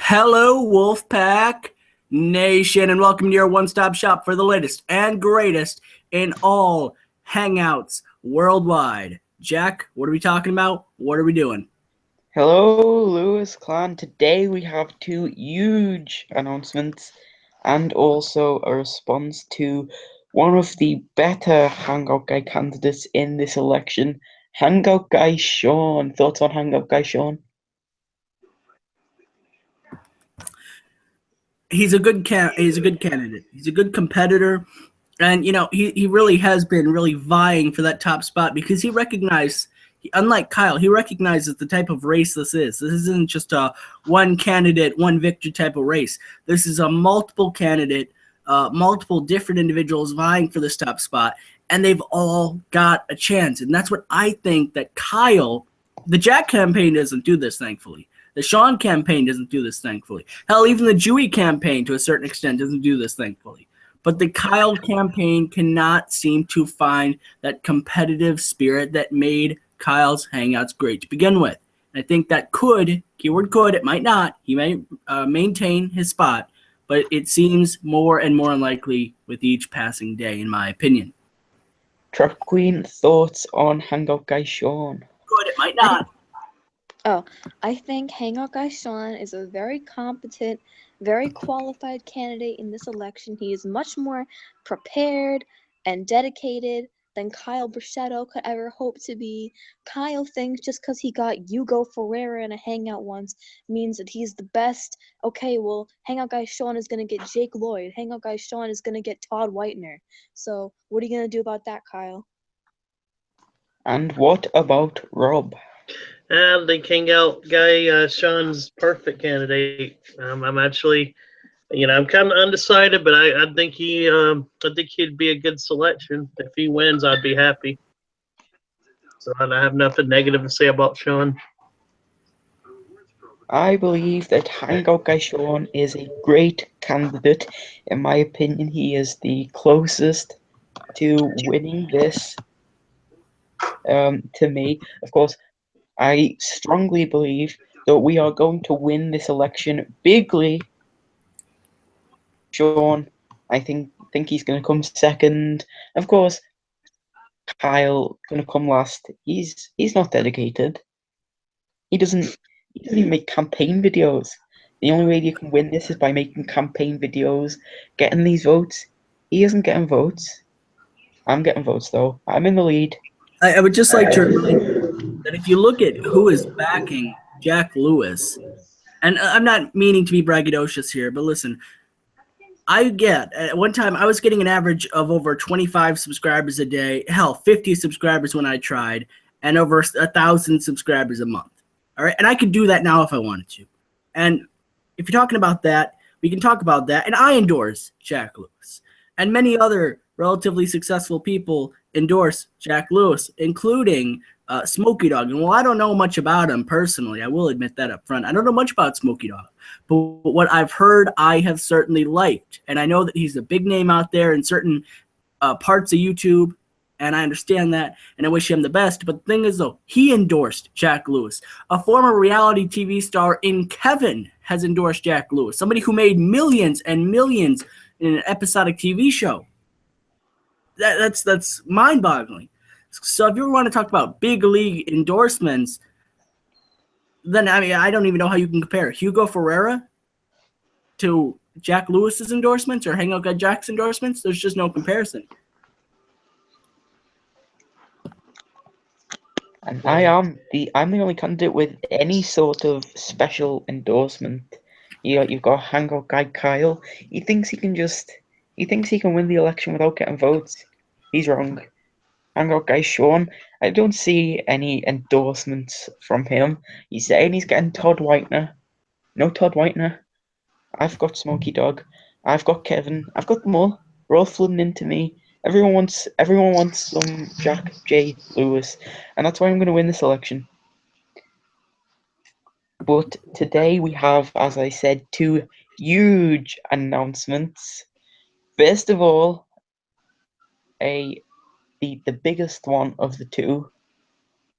Hello, Wolfpack Nation, and welcome to your one-stop shop for the latest and greatest in all Hangouts worldwide. Jack, what are we talking about? What are we doing? Hello, Lewis Clan. Today we have two huge announcements and also a response to one of the better Hangoutguy candidates in this election, Hangoutguy Sean. Thoughts on Hangoutguy Sean? He's a good candidate. He's a good competitor, and he really has been really vying for that top spot because he recognized. Unlike Kyle, he recognizes the type of race this is. This isn't just a one candidate, one victor type of race. This is a multiple candidate, multiple different individuals vying for this top spot, and they've all got a chance. And that's what I think that Kyle, the Jack campaign doesn't do this, thankfully. The Sean campaign doesn't do this, thankfully. Hell, even the Dewey campaign, to a certain extent, doesn't do this, thankfully. But the Kyle campaign cannot seem to find that competitive spirit that made Kyle's Hangouts great to begin with. And I think that could, keyword could, it might not, he may maintain his spot, but it seems more and more unlikely with each passing day, in my opinion. Trap Queen, thoughts on Hangoutguy Sean? Good, it might not. I think Hangoutguy Sean is a very competent, very qualified candidate in this election. He is much more prepared and dedicated than Kyle Brachetto could ever hope to be. Kyle thinks just because he got Yugo Ferreira in a hangout once means that he's the best. Okay, well, Hangoutguy Sean is going to get Jake Lloyd. Hangoutguy Sean is going to get Todd Whitener. So what are you going to do about that, Kyle? And what about Rob? The Hangoutguy Sean's perfect candidate. I'm actually, I'm kind of undecided, but I think I think he'd be a good selection. If he wins, I'd be happy. So I have nothing negative to say about Sean. I believe that Hangoutguy Sean is a great candidate. In my opinion, he is the closest to winning this. To me, of course, I strongly believe that we are going to win this election bigly. Sean, I think he's going to come second. Of course, Kyle going to come last. He's not dedicated. He doesn't even make campaign videos. The only way you can win this is by making campaign videos, getting these votes. He isn't getting votes. I'm getting votes though. I'm in the lead. I would just like to remind you that if you look at who is backing Jack Lewis, and I'm not meaning to be braggadocious here, but listen, at one time I was getting an average of over 25 subscribers a day, hell, 50 subscribers when I tried, and over 1,000 subscribers a month. All right, and I could do that now if I wanted to. And if you're talking about that, we can talk about that. And I endorse Jack Lewis, and many other relatively successful people endorse Jack Lewis, including Smokey Dog. And while I don't know much about him personally, I will admit that up front. I don't know much about Smokey Dog, but what I've heard, I have certainly liked. And I know that he's a big name out there in certain parts of YouTube, and I understand that, and I wish him the best. But the thing is, though, he endorsed Jack Lewis. A former reality TV star in Kevin has endorsed Jack Lewis, somebody who made millions and millions in an episodic TV show. That's mind-boggling. So if you want to talk about big league endorsements, then I don't even know how you can compare Hugo Ferreira to Jack Lewis's endorsements or Hangoutguy Jack's endorsements. There's just no comparison. And I'm the only candidate with any sort of special endorsement. You've got Hangoutguy Kyle. He thinks he can win the election without getting votes. He's wrong. Hangoutguy Sean, I don't see any endorsements from him. He's saying he's getting Todd Whitener. No Todd Whitener. I've got Smokey Dog. I've got Kevin. I've got them all. They're all flooding into me. Everyone wants some Jack J. Lewis, and that's why I'm going to win this election. But today we have, as I said, two huge announcements. First of all, the biggest one of the two.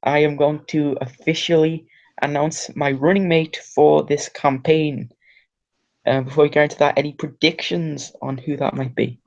I am going to officially announce my running mate for this campaign. Before we go into that, any predictions on who that might be?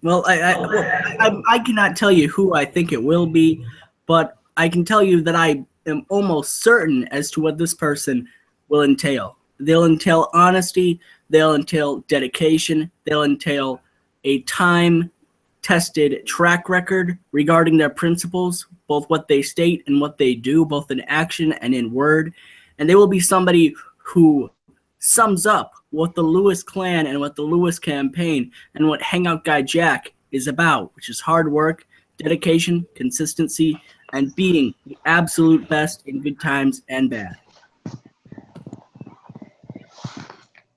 Well, I cannot tell you who I think it will be, but I can tell you that I am almost certain as to what this person will entail. They'll entail honesty, they'll entail dedication, they'll entail a time-tested track record regarding their principles, both what they state and what they do, both in action and in word. And they will be somebody who sums up what the Lewis clan and what the Lewis campaign and what Hangoutguy Jack is about, which is hard work, dedication, consistency, and being the absolute best in good times and bad.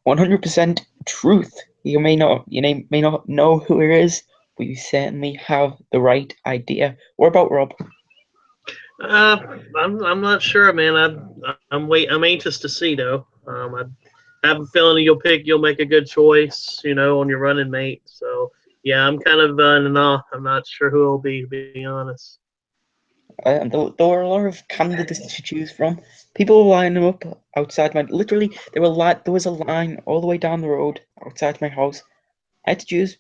100% truth. You may not know who it is, but you certainly have the right idea. What about Rob? I'm not sure, man. I'm anxious to see though. I have a feeling you'll make a good choice, on your running mate. So yeah, I'm kind of in awe. I'm not sure who it'll be, to be honest. There were a lot of candidates to choose from. People were lining up outside literally, there was a line all the way down the road outside my house. I had to choose.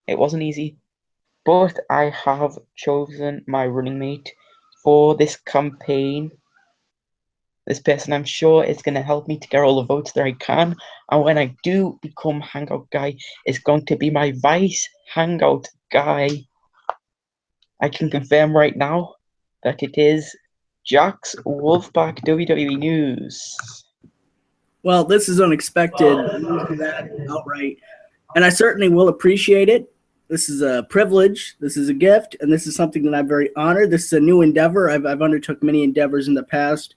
It wasn't easy. But I have chosen my running mate for this campaign. This person I'm sure is going to help me to get all the votes that I can. And when I do become Hangoutguy, it's going to be my vice Hangoutguy. I can confirm right now that it is Jax Wolfpack WWE News. Well, this is unexpected. That outright. And I certainly will appreciate it. This is a privilege. This is a gift. And this is something that I'm very honored. This is a new endeavor. I've undertook many endeavors in the past.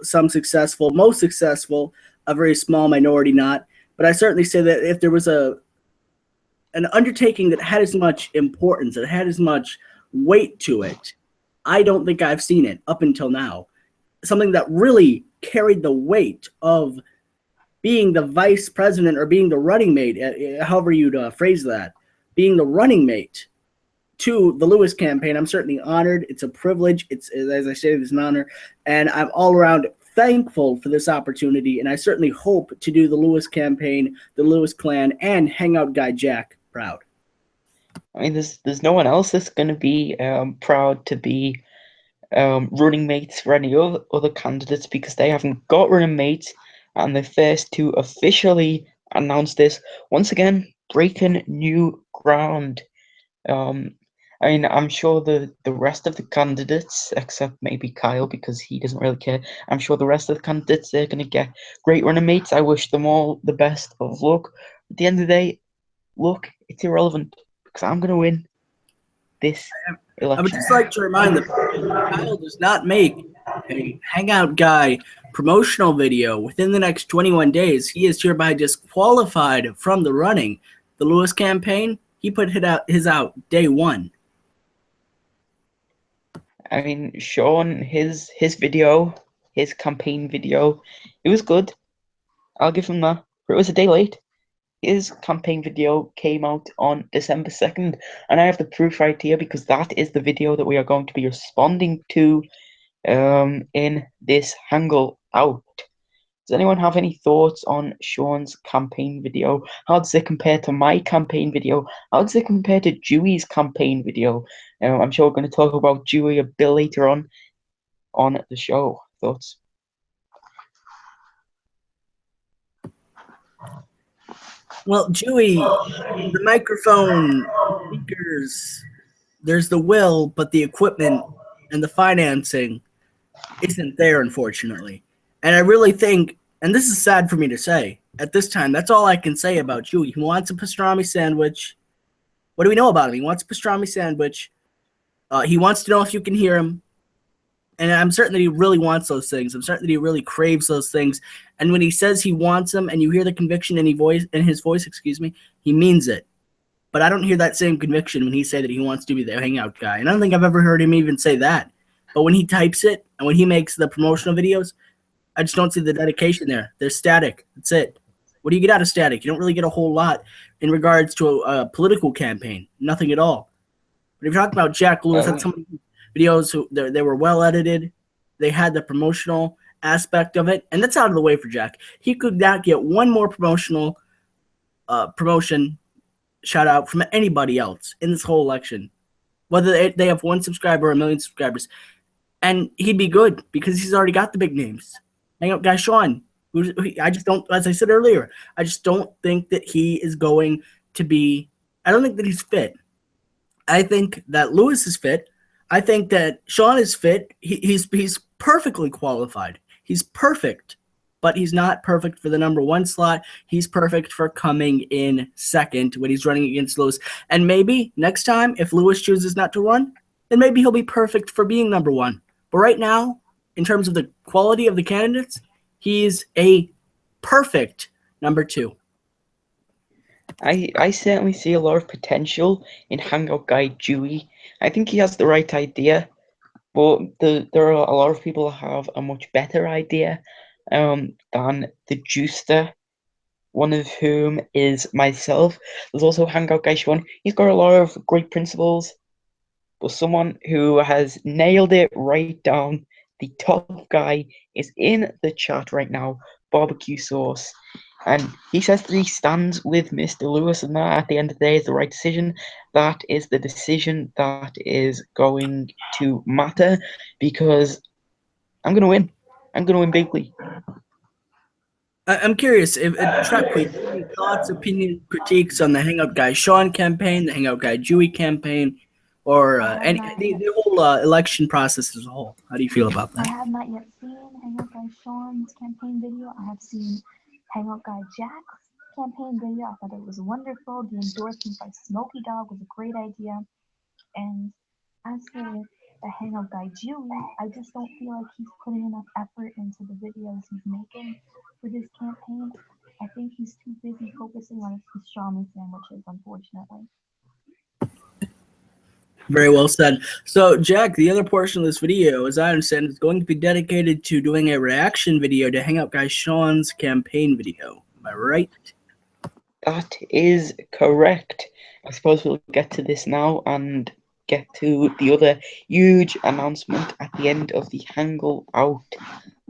Some successful, most successful, a very small minority not. But I certainly say that if there was an undertaking that had as much importance, that had as much weight to it, I don't think I've seen it up until now. Something that really carried the weight of being the vice president or being the running mate, however you'd phrase that, being the running mate to the Lewis campaign. I'm certainly honored. It's a privilege. It's, as I said, it's an honor. And I'm all around thankful for this opportunity. And I certainly hope to do the Lewis campaign, the Lewis clan, and Hangoutguy Jack proud. I mean, there's no one else that's going to be proud to be running mates for any other candidates because they haven't got running mates. And the first to officially announce this, once again, breaking new ground. I mean, I'm sure the rest of the candidates, except maybe Kyle, because he doesn't really care, I'm sure the rest of the candidates, they're going to get great running mates. I wish them all the best of luck. At the end of the day, look, it's irrelevant because I'm going to win this election. I would just like to remind them, Kyle does not make a Hangoutguy promotional video within the next 21 days. He is hereby disqualified from the running. The Lewis campaign, he put his out day one. I mean, Sean, his video, his campaign video, it was good. I'll give him that. But it was a day late. His campaign video came out on December 2nd, and I have the proof right here because that is the video that we are going to be responding to in this Hangout. Does anyone have any thoughts on Sean's campaign video? How does it compare to my campaign video? How does it compare to Dewey's campaign video? I'm sure we're going to talk about Dewey a bit later on the show. Thoughts? Well, Dewey, the microphone, speakers, there's the will, but the equipment and the financing isn't there, unfortunately. And I really think, and this is sad for me to say, at this time, that's all I can say about Dewey. He wants a pastrami sandwich. What do we know about him? He wants a pastrami sandwich. He wants to know if you can hear him. And I'm certain that he really wants those things. I'm certain that he really craves those things. And when he says he wants them and you hear the conviction in his voice, he means it. But I don't hear that same conviction when he says that he wants to be the Hangout guy. And I don't think I've ever heard him even say that. But when he types it and when he makes the promotional videos, I just don't see the dedication there. They're static. That's it. What do you get out of static? You don't really get a whole lot in regards to a political campaign. Nothing at all. But if you're talking about Jack Lewis, that's some videos they were well edited. they had the promotional aspect of it, and that's out of the way for Jack. He could not get one more promotion shout out from anybody else in this whole election, whether they have 1 subscriber or 1 million subscribers, and he'd be good because he's already got the big names. Hangout Guy Sean, I just don't, as I said earlier, I just don't think that he is going to be. I don't think that he's fit. I think that Lewis is fit. I think that Sean is fit. He's perfectly qualified. He's perfect, but he's not perfect for the number 1 slot. He's perfect for coming in second when he's running against Lewis. And maybe next time, if Lewis chooses not to run, then maybe he'll be perfect for being number 1. But right now, in terms of the quality of the candidates, he's a perfect number 2. I certainly see a lot of potential in Hangoutguy Dewey. I think he has the right idea, but there are a lot of people who have a much better idea than the Juicer, one of whom is myself. There's also Hangoutguy Sean. He's got a lot of great principles, but someone who has nailed it right down the top guy is in the chat right now, Barbecue Sauce. And he says that he stands with Mr. Lewis, and that at the end of the day is the right decision. That is the decision that is going to matter, because I'm going to win. I'm going to win bigly. I'm curious if Trapqueen, any thoughts, opinions, critiques on the Hangout Guy Sean campaign, the Hangout Guy Dewey campaign, or the whole election process as a whole? How do you feel about that? I have not yet seen Hangout Guy Sean's campaign video. I have seen Hangout Guy Jack's campaign video. I thought it was wonderful. The endorsement by Smokey Dog was a great idea. And as for the Hangout Guy Dewey, I just don't feel like he's putting enough effort into the videos he's making for this campaign. I think he's too busy focusing on his pastrami sandwiches, unfortunately. Very well said. So, Jack, the other portion of this video, as I understand, is going to be dedicated to doing a reaction video to Hangout Guy Sean's campaign video. Am I right? That is correct. I suppose we'll get to this now and get to the other huge announcement at the end of the Hangout.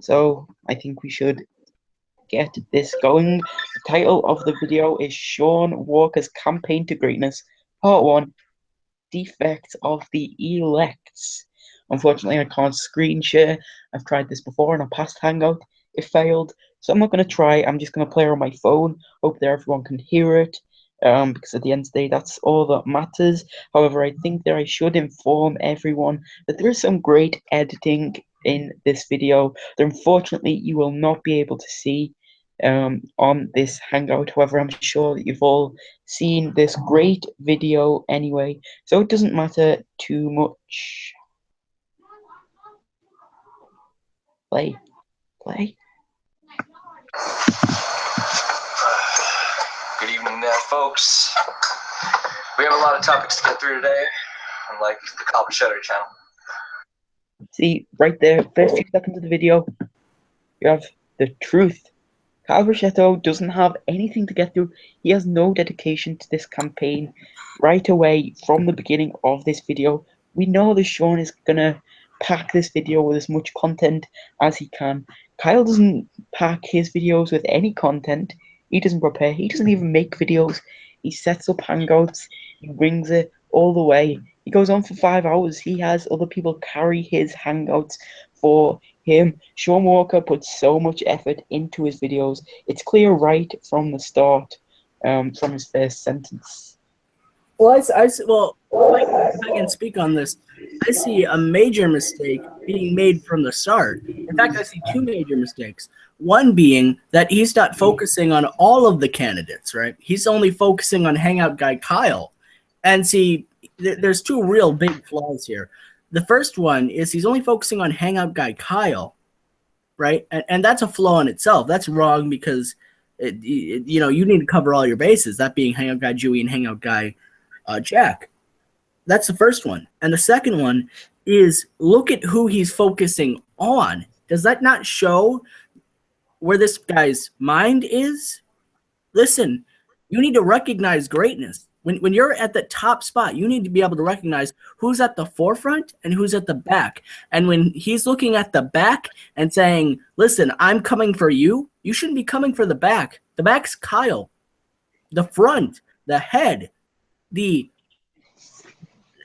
So I think we should get this going. The title of the video is Sean Walker's Campaign to Greatness, Part 1, Defects of the Elects. Unfortunately, I can't screen share. I've tried this before in a past Hangout. It failed. So I'm not going to try. I'm just going to play it on my phone. Hope that everyone can hear it. Because at the end of the day, that's all that matters. However, I think that I should inform everyone that there is some great editing in this video that unfortunately you will not be able to see on this Hangout. However, I'm sure that you've all seen this great video anyway, so it doesn't matter too much. Play. Good evening there, folks. We have a lot of topics to get through today, unlike the Copper Shutter channel. See, right there, first few seconds of the video, you have the truth. Calvachetto doesn't have anything to get through. He has no dedication to this campaign. Right away, from the beginning of this video, we know that Sean is going to pack this video with as much content as he can. Kyle doesn't pack his videos with any content. He doesn't prepare. He doesn't even make videos. He sets up Hangouts. He brings it all the way. He goes on for 5 hours. He has other people carry his Hangouts for him. Sean Walker puts so much effort into his videos. It's clear right from the start, from his first sentence. Well, if I can speak on this, I see a major mistake being made from the start. In fact, I see 2 major mistakes. One being that he's not focusing on all of the candidates, right? He's only focusing on Hangout Guy Kyle. And see, there's 2 real big flaws here. The first one is he's only focusing on Hangout Guy Kyle, right? And that's a flaw in itself. That's wrong because, you need to cover all your bases, that being Hangout Guy Dewey and Hangout Guy Jack. That's the first one. And the second one is look at who he's focusing on. Does that not show where this guy's mind is? Listen, you need to recognize greatness. When you're at the top spot, you need to be able to recognize who's at the forefront and who's at the back. And when he's looking at the back and saying, listen, I'm coming for you, you shouldn't be coming for the back. The back's Kyle. The front, the head, the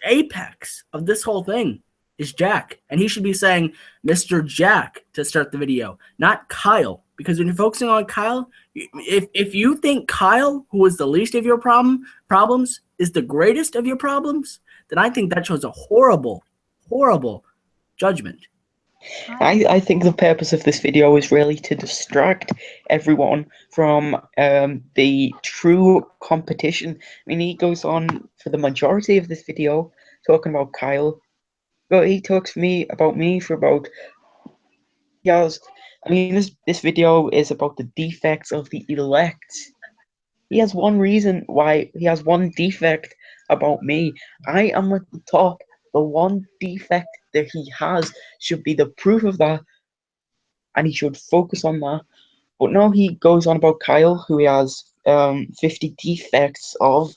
apex of this whole thing is Jack. And he should be saying Mr. Jack to start the video, not Kyle. Because when you're focusing on Kyle, if you think Kyle, who is the least of your problems, is the greatest of your problems, then I think that shows a horrible, horrible judgment. I think the purpose of this video is really to distract everyone from the true competition. I mean, he goes on for the majority of this video talking about Kyle, but he talks about me for about years. I mean, this video is about the defects of the elect. He has one reason why he has one defect about me. I am at the top. The one defect that he has should be the proof of that, and he should focus on that. But no, he goes on about Kyle, who he has 50 defects of,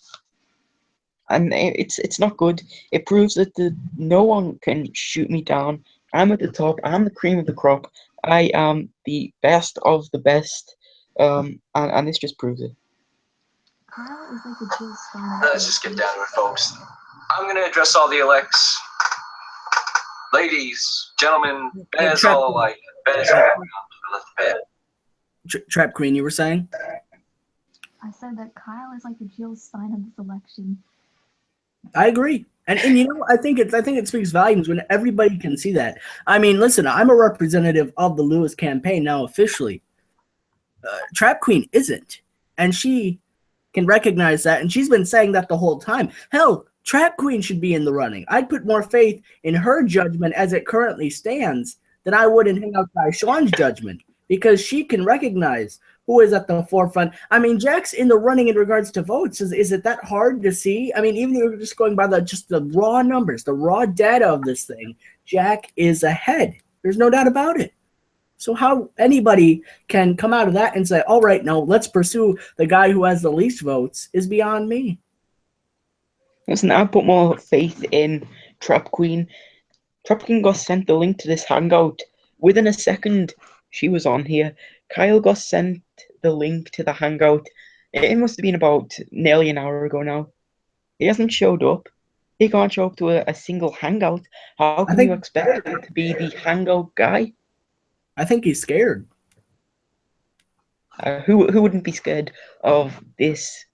and it's not good. It proves that no one can shoot me down. I'm at the top. I'm the cream of the crop. I am the best of the best, and this just proves it. Kyle is like a Jill Stein. Let's just get down to it, folks. I'm going to address all the elects. Ladies, gentlemen, bears all alike. Bears all alike. Let's bet. Trap Queen, you were saying? I said that Kyle is like the Jill Stein of this election. I agree. And you know, I think it speaks volumes when everybody can see that. I mean, listen, I'm a representative of the Lewis campaign now officially. Trap Queen isn't. And she can recognize that, and she's been saying that the whole time. Hell, Trap Queen should be in the running. I'd put more faith in her judgment as it currently stands than I would in Hangoutguy Sean's judgment, because she can recognize who is at the forefront. I mean, Jack's in the running in regards to votes. Is it that hard to see? I mean, even if you're just going by the raw numbers, the raw data of this thing, Jack is ahead. There's no doubt about it. So how anybody can come out of that and say, all right, now let's pursue the guy who has the least votes is beyond me. Listen, I put more faith in Trap Queen. Trap Queen got sent the link to this hangout. Within a second, she was on here. Kyle got sent the link to the hangout. It must have been about nearly an hour ago now. He hasn't showed up. He can't show up to a single hangout. How can you expect him to be the hangout guy? I think he's scared. Who wouldn't be scared of this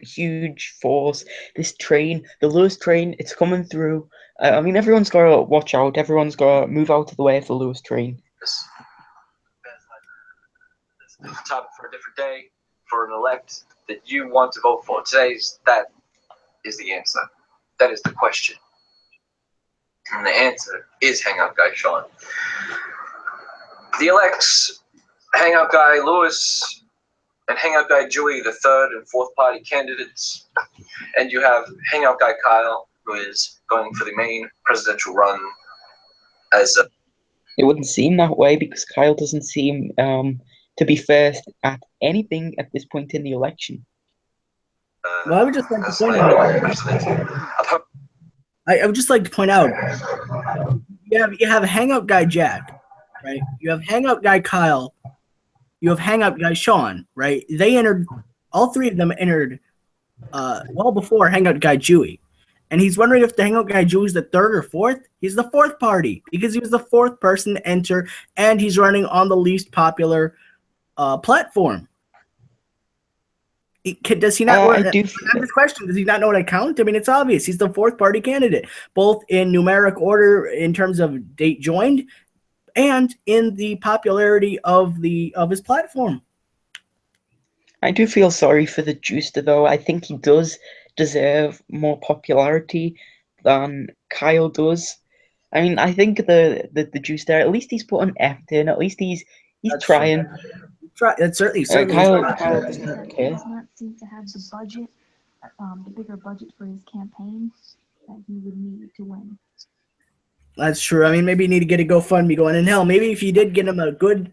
huge force, this train, the Lewis train? It's coming through. I mean, everyone's got to watch out. Everyone's got to move out of the way of the Lewis train. This topic for a different day, for an elect that you want to vote for. That is the answer. That is the question. And the answer is Hangoutguy Sean. The elects, Hangoutguy Lewis and Hangoutguy Dewey, the third and fourth party candidates. And you have Hangoutguy Kyle, who is going for the main presidential run as a... It wouldn't seem that way because Kyle doesn't seem to be first at anything at this point in the election. Well, I would just like to point out. I would just like to point out. You have Hangoutguy Jack, right? You have Hangoutguy Kyle. You have Hangoutguy Sean, right? They entered. All three of them entered well before Hangoutguy Dewey. And he's wondering if the Hangoutguy Dewey is the third or fourth. He's the fourth party because he was the fourth person to enter, and he's running on the least popular platform. Does he not? I have this question: does he not know what I count? I mean, it's obvious. He's the fourth party candidate, both in numeric order in terms of date joined, and in the popularity of his platform. I do feel sorry for the Juicer, though. I think he does deserve more popularity than Kyle does. I mean, I think the Juicer, at least he's put an effort in. At least he's trying. That's certainly Kyle doesn't care. Does not seem to have the budget, the bigger budget for his campaign that he would need to win. That's true. I mean, maybe you need to get a GoFundMe going. And hell, maybe if you did get him a good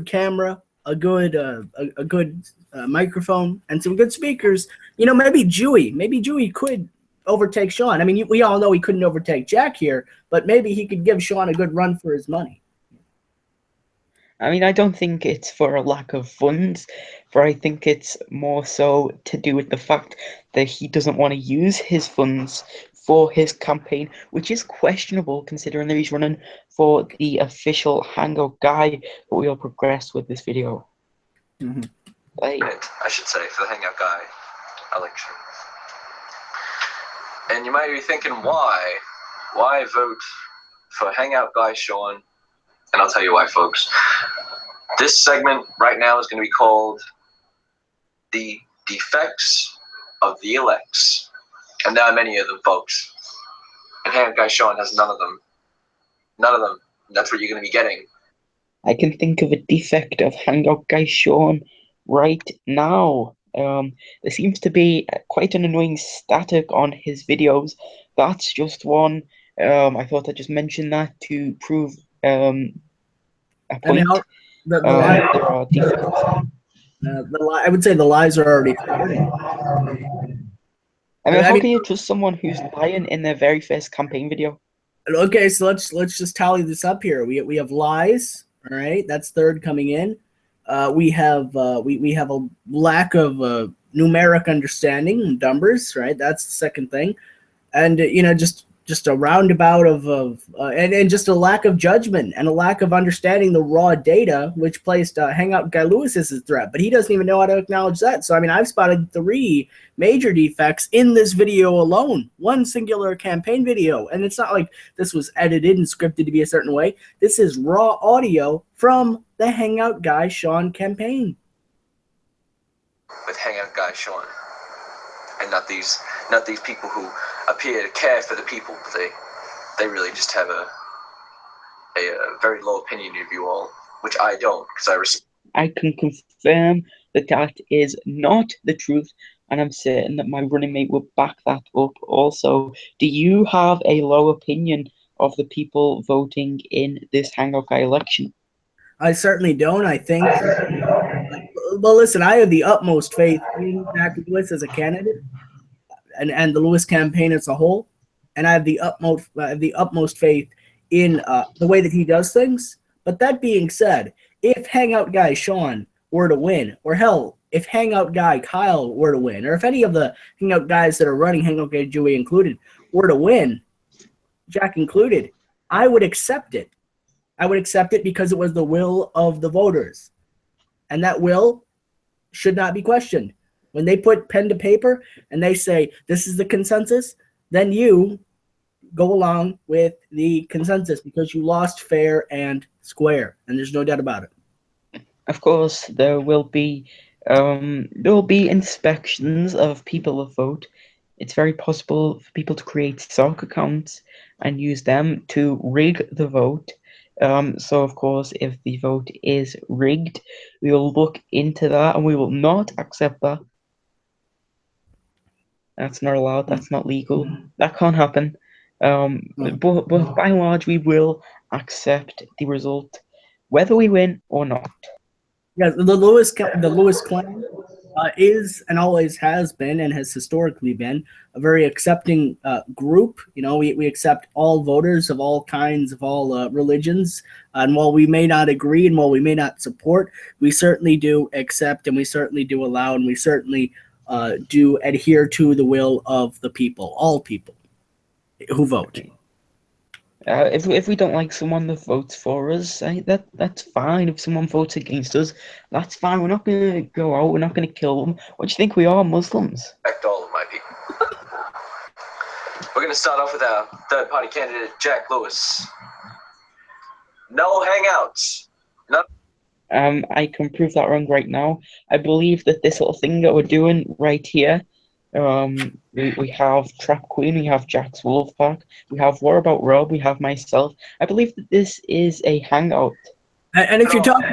camera, a good microphone and some good speakers, maybe Dewey could overtake Sean. I mean, we all know he couldn't overtake Jack here, but maybe he could give Sean a good run for his money. I mean, I don't think it's for a lack of funds, but I think it's more so to do with the fact that he doesn't want to use his funds for his campaign, which is questionable considering that he's running for the official Hangoutguy, but we'll progress with this video. Mm-hmm. I should say, for the Hangoutguy election. And you might be thinking, why vote for Hangoutguy Sean? And I'll tell you why, folks. This segment right now is going to be called The Defects of the Elects. And there are many of them, folks. And Hangoutguy Sean has none of them. None of them. That's what you're going to be getting. I can think of a defect of Hangoutguy Sean right now. There seems to be quite an annoying static on his videos. That's just one. I thought I'd just mention that to prove a point. I mean, there are defects. I would say the lies are already starting. I mean, how can you trust someone who's lying in their very first campaign video? Okay, so let's just tally this up here. We have lies. All right, that's third coming in. We have a lack of numeric understanding and numbers. Right, that's the second thing, and just a roundabout and just a lack of judgment and a lack of understanding the raw data, which placed Hangoutguy Lewis as a threat. But he doesn't even know how to acknowledge that. So, I mean, I've spotted 3 major defects in this video alone, one singular campaign video. And it's not like this was edited and scripted to be a certain way. This is raw audio from the Hangoutguy Sean campaign. With Hangoutguy Sean. And not these people who appear to care for the people. They really just have a very low opinion of you all, which I don't, because I can confirm that is not the truth, and I'm certain that my running mate will back that up also. Do you have a low opinion of the people voting in this Hangoutguy election? I certainly don't. I think. Well, listen, I have the utmost faith in Jack Lewis as a candidate, and the Lewis campaign as a whole, and I have the utmost faith in the way that he does things. But that being said, if Hangoutguy Sean were to win, or hell, if Hangoutguy Kyle were to win, or if any of the Hangout guys that are running, Hangoutguy Dewey included, were to win, Jack included, I would accept it. I would accept it because it was the will of the voters. And that will should not be questioned. When they put pen to paper and they say, this is the consensus, then you go along with the consensus because you lost fair and square. And there's no doubt about it. Of course, there will be inspections of people who vote. It's very possible for people to create stock accounts and use them to rig the vote. So, of course, if the vote is rigged, we will look into that and we will not accept that. That's not allowed. That's not legal. That can't happen. But by and large, we will accept the result, whether we win or not. Yeah, the Lewis clan is and always has been and has historically been a very accepting group. You know, we accept all voters of all kinds, of all religions. And while we may not agree and while we may not support, we certainly do accept and we certainly do allow and we certainly do adhere to the will of the people, all people who vote. If we don't like someone that votes for us, that's fine. If someone votes against us, that's fine. We're not going to go out. We're not going to kill them. What do you think we are, Muslims? Respect all of my people. We're going to start off with our third-party candidate, Jack Lewis. No hangouts. No. I can prove that wrong right now. I believe that this little thing that we're doing right here, we have Trap Queen, we have Jack's Wolfpack, we have What About Rob, we have myself. I believe that this is a hangout. And if you're talking,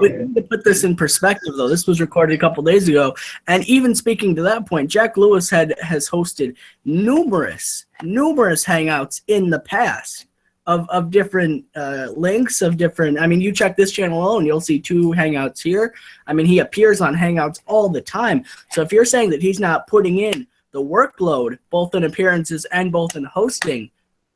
we need to put this in perspective, though. This was recorded a couple days ago, and even speaking to that point, Jack Lewis has hosted numerous hangouts in the past. of different links of different. I mean, you check this channel alone, you'll see 2 Hangouts here. I mean, he appears on Hangouts all the time. So if you're saying that he's not putting in the workload, both in appearances and both in hosting,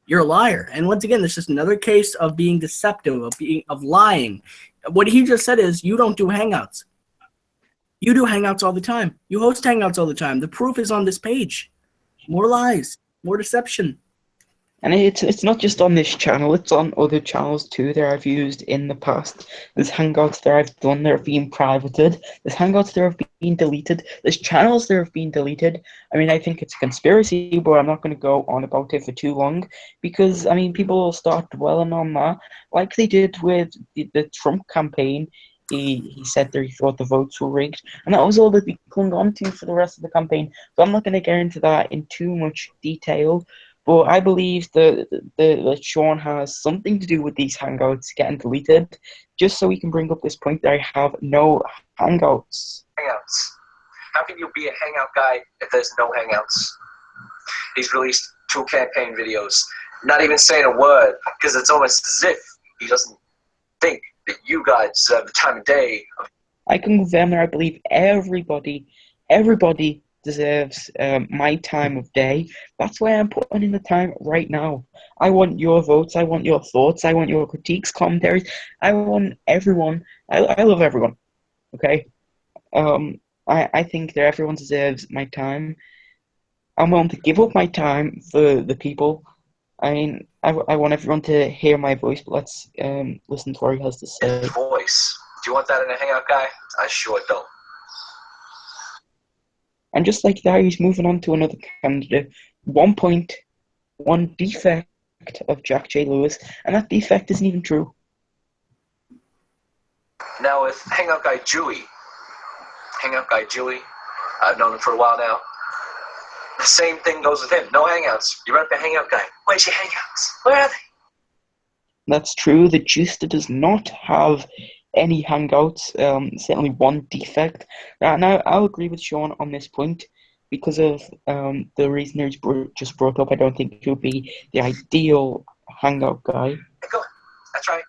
you're a liar. And once again, this is just another case of being deceptive, of lying. What he just said is, you don't do Hangouts. You do Hangouts all the time. You host Hangouts all the time. The proof is on this page. More lies, more deception. And it's not just on this channel, it's on other channels too that I've used in the past. There's Hangouts that I've done that have been privated. There's Hangouts that have been deleted. There's channels that have been deleted. I mean, I think it's a conspiracy, but I'm not going to go on about it for too long because, I mean, people will start dwelling on that like they did with the Trump campaign. He said that he thought the votes were rigged, and that was all that he clung on to for the rest of the campaign. So I'm not going to get into that in too much detail. But I believe that Sean has something to do with these Hangouts getting deleted, just so he can bring up this point that I have no Hangouts. Hangouts. How can you be a Hangout guy if there's no Hangouts? He's released 2 campaign videos, not even saying a word, because it's almost as if he doesn't think that you guys deserve the time of day. I can confirm that I believe everybody deserves my time of day. That's why I'm putting in the time right now. I want your votes. I want your thoughts. I want your critiques, commentaries. I want everyone. I love everyone. Okay. I think that everyone deserves my time. I'm willing to give up my time for the people. I mean, I want everyone to hear my voice, but let's listen to what he has to say. His voice. Do you want that in a Hangout guy? I sure don't. And just like that, he's moving on to another candidate. 1.1 defect of Jack J. Lewis, and that defect isn't even true. Now with Hangout guy Julie, I've known him for a while now. The same thing goes with him. No Hangouts. You run up the Hangout guy. Where's your Hangouts? Where are they? That's true. The Juicer does not have any Hangouts, certainly one defect. Now, I'll agree with Sean on this point because of the reason he's just brought up. I don't think he'll be the ideal Hangout guy. Go. That's right.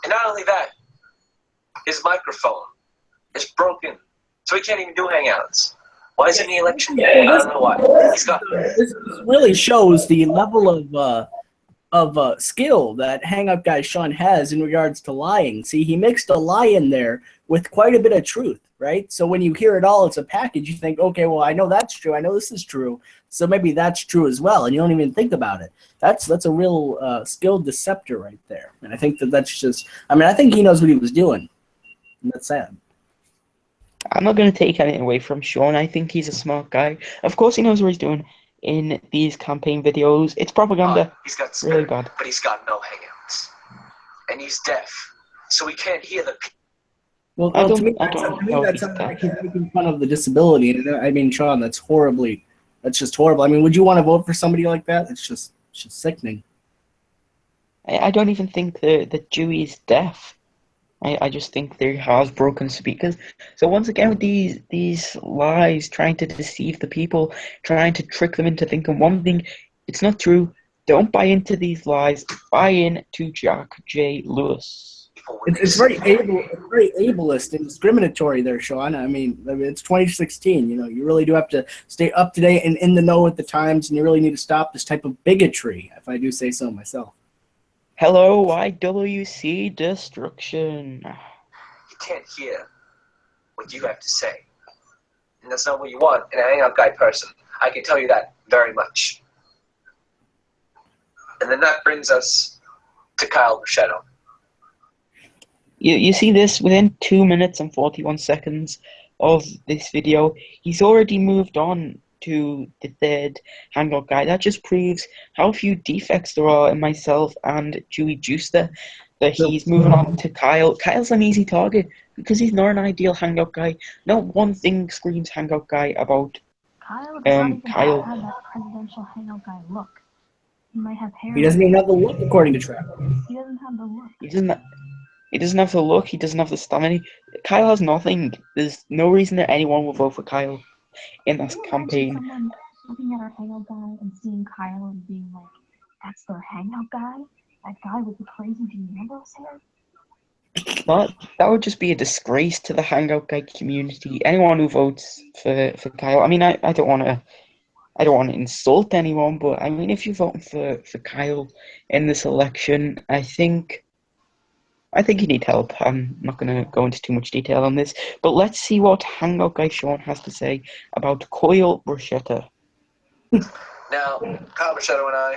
And not only that, his microphone is broken, so he can't even do Hangouts. Why is he in the election? I don't know why. This really shows the level of skill that Hangoutguy Sean has in regards to lying. See, he mixed a lie in there with quite a bit of truth, right? So when you hear it all, it's a package. You think, okay, well, I know that's true. I know this is true. So maybe that's true as well, and you don't even think about it. That's a real skilled deceptor right there. And I think that's just, I mean, I think he knows what he was doing. And that's sad. I'm not going to take anything away from Sean. I think he's a smart guy. Of course he knows what he's doing in these campaign videos. It's propaganda. He's got spirit, really bad. But he's got no Hangouts. And he's deaf, so he can't hear the people. Well, to me, that sounds like he's making fun of the disability. And I mean, Sean, that's just horrible. I mean, would you want to vote for somebody like that? It's just sickening. I don't even think that Dewey is deaf. I just think that he has broken speakers. So once again, with these lies, trying to deceive the people, trying to trick them into thinking one thing, it's not true. Don't buy into these lies. Buy into Jack J. Lewis. It's very ableist and discriminatory there, Sean. I mean, it's 2016. You know, you really do have to stay up to date and in the know with the times, and you really need to stop this type of bigotry, if I do say so myself. Hello, YWC Destruction. You can't hear what you have to say. And that's not what you want in a Hangout guy person. I can tell you that very much. And then that brings us to Kyle Bruschetto. You see this within 2 minutes and 41 seconds of this video. He's already moved on to the third Hangout guy. That just proves how few defects there are in myself and Dewey Juicer, that he's moving on to Kyle. Kyle's an easy target because he's not an ideal Hangout guy. Not one thing screams Hangout guy about Kyle does not even Kyle. have that presidential Hangout guy look. He might have hair. He doesn't even have the look, according to Trevor. He doesn't have the look. He doesn't have the look. He doesn't have the stamina. Kyle has nothing. There's no reason that anyone will vote for Kyle in this campaign. Someone looking at our Hangout guy and seeing Kyle and being like, "That's their Hangout guy." That guy with the crazy, do you remember his hair? That would just be a disgrace to the Hangout Guy community. Anyone who votes for Kyle, I mean, I don't want to insult anyone, but I mean, if you're voting for Kyle in this election, I think you need help. I'm not going to go into too much detail on this, but let's see what Hangout Guy Sean has to say about Coil Bruschetta. Now, Kyle Bruschetto and I,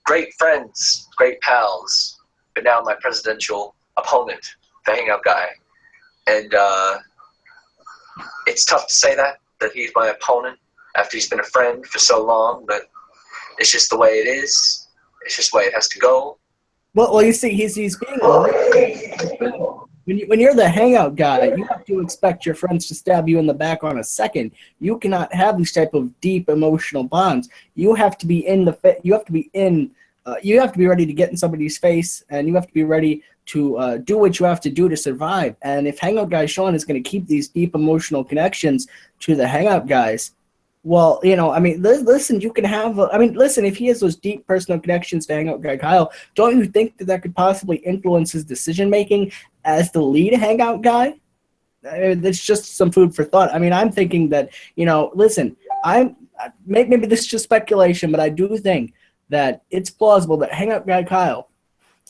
great friends, great pals, but now my presidential opponent, the Hangout Guy. And it's tough to say that he's my opponent after he's been a friend for so long, but it's just the way it is. It's just the way it has to go. Well, you see, he's being when you're the Hangout Guy, you have to expect your friends to stab you in the back on a second. You cannot have these type of deep emotional bonds. You have to be you have to be ready to get in somebody's face, and you have to be ready to do what you have to do to survive. And if Hangout Guy Sean is going to keep these deep emotional connections to the Hangout Guys, well, I mean, listen, you can have, listen, if he has those deep personal connections to Hangout Guy Kyle, don't you think that could possibly influence his decision-making as the lead Hangout Guy? That's just some food for thought. I mean, I'm thinking that, listen, maybe this is just speculation, but I do think that it's plausible that Hangout Guy Kyle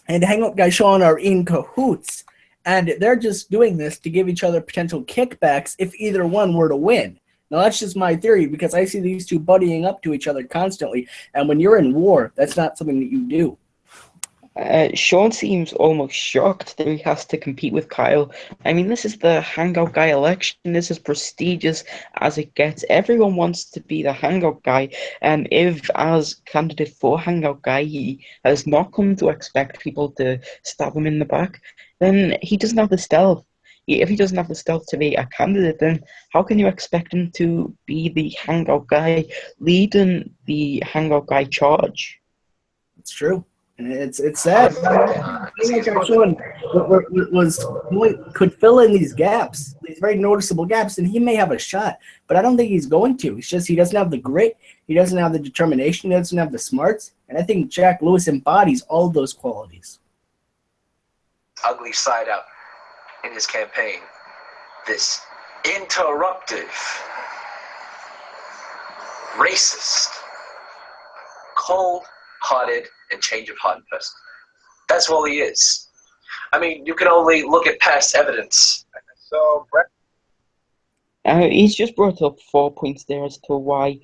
and Hangout Guy Sean are in cahoots, and they're just doing this to give each other potential kickbacks if either one were to win. Now, that's just my theory, because I see these two buddying up to each other constantly, and when you're in war, that's not something that you do. Sean seems almost shocked that he has to compete with Kyle. I mean, this is the Hangout Guy election. This is prestigious as it gets. Everyone wants to be the Hangout Guy, and if, as candidate for Hangout Guy, he has not come to expect people to stab him in the back, then he doesn't have the stealth. If he doesn't have the stealth to be a candidate, then how can you expect him to be the Hangout Guy leading the Hangout Guy charge? It's true. And it's sad. Could fill in these gaps, these very noticeable gaps, and he may have a shot, but I don't think he's going to. It's just he doesn't have the grit, he doesn't have the determination, he doesn't have the smarts, and I think Jack Lewis embodies all those qualities. Ugly side out in his campaign. This interruptive, racist, cold-hearted, and change of heart person. That's all he is. I mean, you can only look at past evidence. So, Brett? He's just brought up 4 points there as to why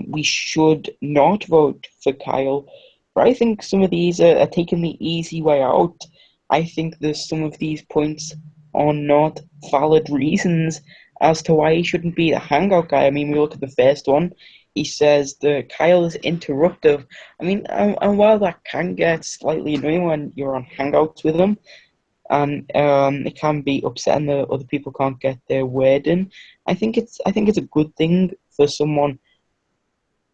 we should not vote for Kyle. But I think some of these are taking the easy way out. I think there's some of these points are not valid reasons as to why he shouldn't be the Hangout Guy. I mean, we look at the first one. He says that Kyle is interruptive. I mean, and while that can get slightly annoying when you're on Hangouts with him, and it can be upsetting that other people can't get their word in, I think it's a good thing for someone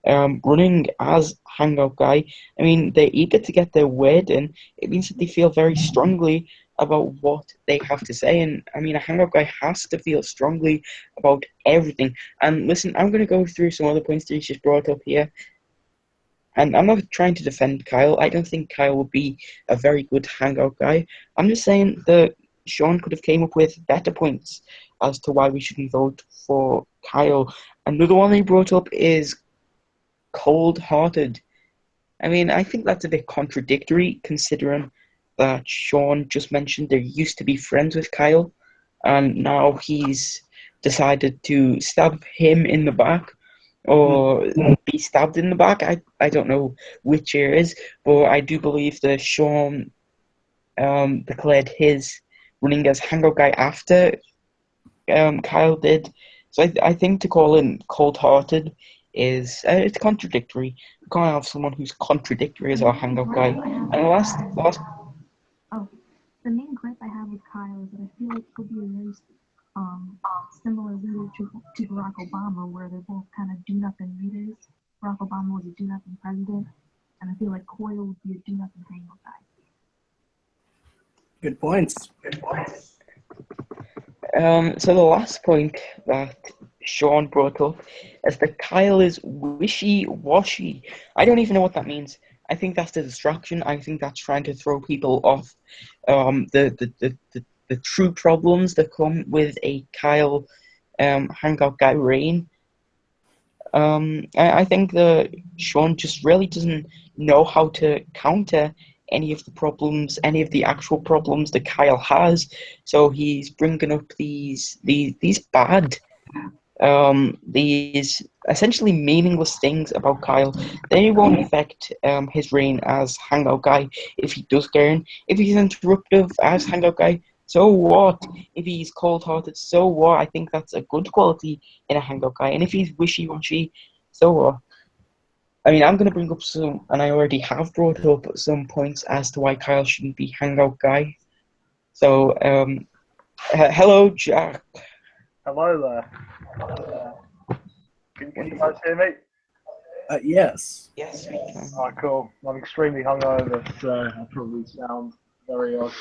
running as Hangout Guy. I mean, they're eager to get their word in. It means that they feel very strongly about what they have to say. And I mean, a Hangout Guy has to feel strongly about everything. And listen, I'm going to go through some other points that he's just brought up here. And I'm not trying to defend Kyle. I don't think Kyle would be a very good Hangout Guy. I'm just saying that Sean could have came up with better points as to why we shouldn't vote for Kyle. Another one he brought up is cold-hearted. I mean, I think that's a bit contradictory, considering that Sean just mentioned they used to be friends with Kyle, and now he's decided to stab him in the back, or be stabbed in the back. I don't know which it is, but I do believe that Sean declared his running as Hangout Guy after Kyle did. So I think to call him cold-hearted is it's contradictory. We can't have someone who's contradictory as our Hangout Guy. And the last the main gripe I have with Kyle is that I feel like he'll be a very similar leader to Barack Obama, where they're both kind of do-nothing leaders. Barack Obama was a do-nothing president, and I feel like Coyle would be a do-nothing Hangout Guy. Good points. So the last point that Sean brought up is that Kyle is wishy-washy. I don't even know what that means. I think that's the distraction. I think that's trying to throw people off the true problems that come with a Kyle Hangout Guy reign. I think that Sean just really doesn't know how to counter any of the problems, any of the actual problems that Kyle has. So he's bringing up these bad, these essentially meaningless things about Kyle. They won't affect his reign as Hangout Guy if he does get in. If he's interruptive as Hangout Guy, so what? If he's cold-hearted, so what? I think that's a good quality in a Hangout Guy. And if he's wishy-washy, so what? I mean, I'm going to bring up some, and I already have brought up some points as to why Kyle shouldn't be Hangout Guy. So, hello, Jack. Hello there. Can you guys hear me? Yes. Yes, we can. Oh, cool. I'm extremely hungover, so I probably sound very odd.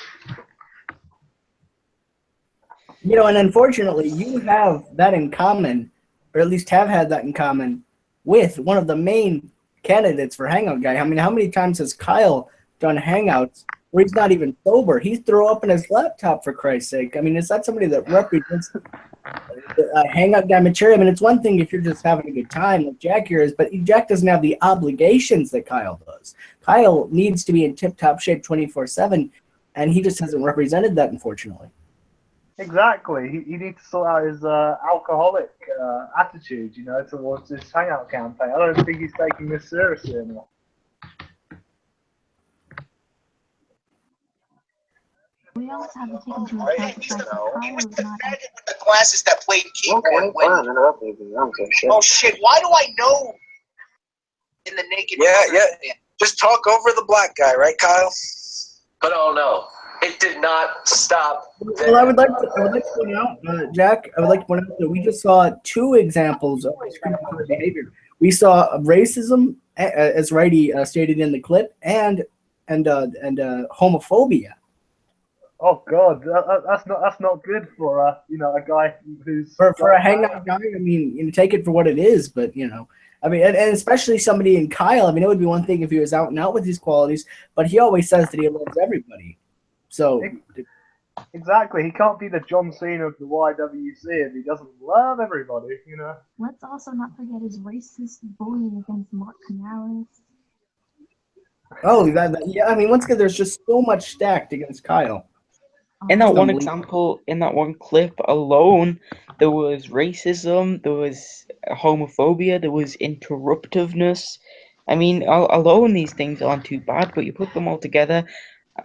You know, and unfortunately, you have that in common, or at least have had that in common, with one of the main candidates for Hangout Guy. I mean, how many times has Kyle done Hangouts where he's not even sober? He's throw up in his laptop, for Christ's sake. I mean, is that somebody that represents Hangout Guy material? I mean, it's one thing if you're just having a good time, like Jack here is, but Jack doesn't have the obligations that Kyle does. Kyle needs to be in tip-top shape 24/7, and he just hasn't represented that, unfortunately. Exactly. He needs to sort out his alcoholic attitude, you know, towards this hangout campaign. I don't think he's taking this seriously enough. We also have to take into account the fact that Kyle is not The glasses that played keyboard. Oh shit! Why do I know? In the naked. Yeah. Just talk over the black guy, right, Kyle? But oh no, it did not stop. Well, I would like to point out, Jack, I would like to point out that we just saw two examples of discriminatory behavior. We saw racism, as Righty stated in the clip, and homophobia. Oh God, that's not good for a guy who's For a hangout guy. I mean, take it for what it is, but I mean, and especially somebody in Kyle. I mean, it would be one thing if he was out and out with these qualities, but he always says that he loves everybody. So exactly, he can't be the John Cena of the YWC if he doesn't love everybody. Let's also not forget his racist bullying against Mark Canales. Oh, yeah. I mean, once again, there's just so much stacked against Kyle. In that one example, in that one clip alone, there was racism, there was homophobia, there was interruptiveness. I mean, alone these things aren't too bad, but you put them all together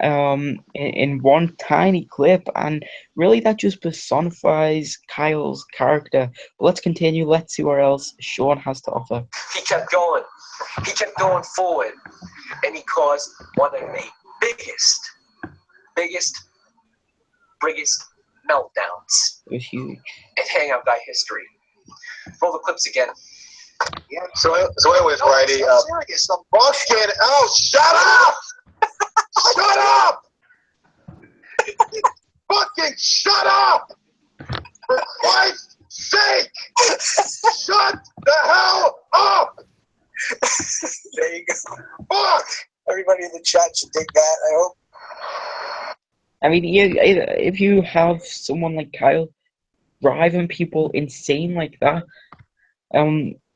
in one tiny clip, and really that just personifies Kyle's character. But let's continue. Let's see what else Sean has to offer. He kept going. He kept going forward, and he caused one of the biggest meltdowns It was huge. in Hangout Guy history. Roll the clips again. Yeah. So anyways, Righty, Buckskin. Oh, shut up! Shut up! Fucking shut up! For Christ's sake! Shut the hell up! There you go. Fuck! Everybody in the chat should dig that, I hope. I mean, if you have someone like Kyle driving people insane like that,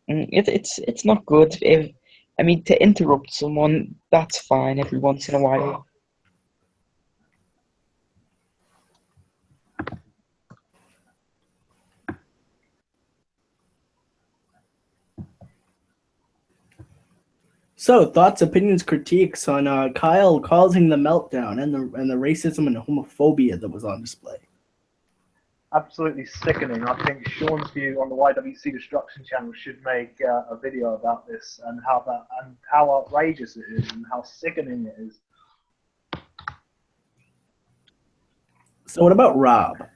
it's not good. To interrupt someone, that's fine every once in a while. So, thoughts, opinions, critiques on Kyle causing the meltdown and the racism and homophobia that was on display. absolutely sickening. I think Sean's view on the YWC Destruction channel should make a video about this and how outrageous it is and how sickening it is. So, what about Rob?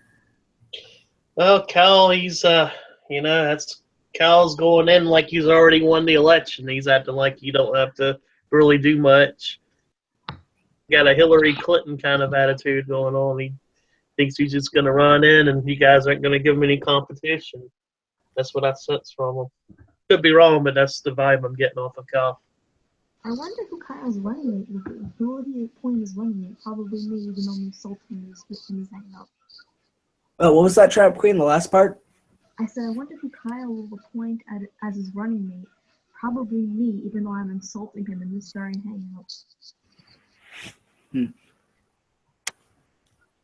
Well, Cal, he's that's Cal's going in like he's already won the election. He's acting like you don't have to really do much. Got a Hillary Clinton kind of attitude going on. He thinks he's just going to run in and you guys aren't going to give him any competition. That's what I sense from him. Could be wrong, but that's the vibe I'm getting off of Cal. I wonder who Kyle's running mate would be. Who would he appoint as running mate? Probably me, even though I'm insulting his hangout. Oh, what was that, Trap Queen? The last part? I said I wonder who Kyle will appoint as his running mate. Probably me, even though I'm insulting him in this very hangout.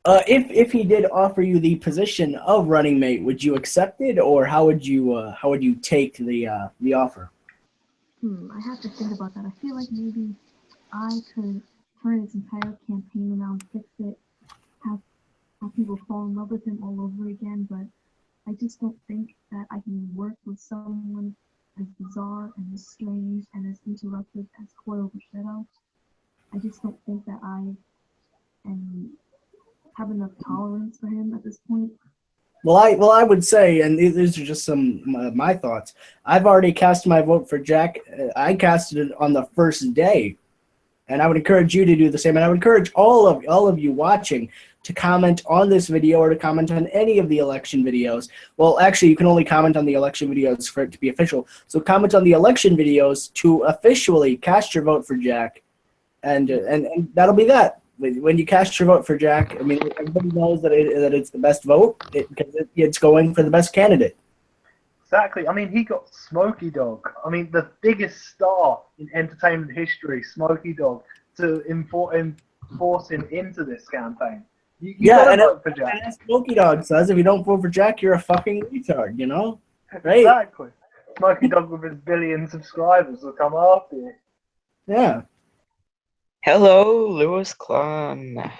If he did offer you the position of running mate, would you accept it, or how would you take the offer? I have to think about that. I feel like maybe I could turn his entire campaign around, fix it, have people fall in love with him all over again, but I just don't think that I can work with someone as bizarre and as strange and as interruptive as Coil Bushido. I just don't think that I have enough tolerance for him at this point. Well, I would say, and these are just some my thoughts. I've already cast my vote for Jack. I casted it on the first day, and I would encourage you to do the same. And I would encourage all of you watching to comment on this video or to comment on any of the election videos. Well, actually, you can only comment on the election videos for it to be official. So comment on the election videos to officially cast your vote for Jack, and that'll be that. When you cast your vote for Jack, I mean, everybody knows that it's the best vote because it's going for the best candidate. Exactly. I mean, he got Smokey Dog. I mean, the biggest star in entertainment history, Smokey Dog, to force him into this campaign. You gotta vote for Jack. And as Smokey Dog says, if you don't vote for Jack, you're a fucking retard, you know? Right? Exactly. Smokey Dog with his billion subscribers will come after you. Yeah. Hello, Lewis Clan.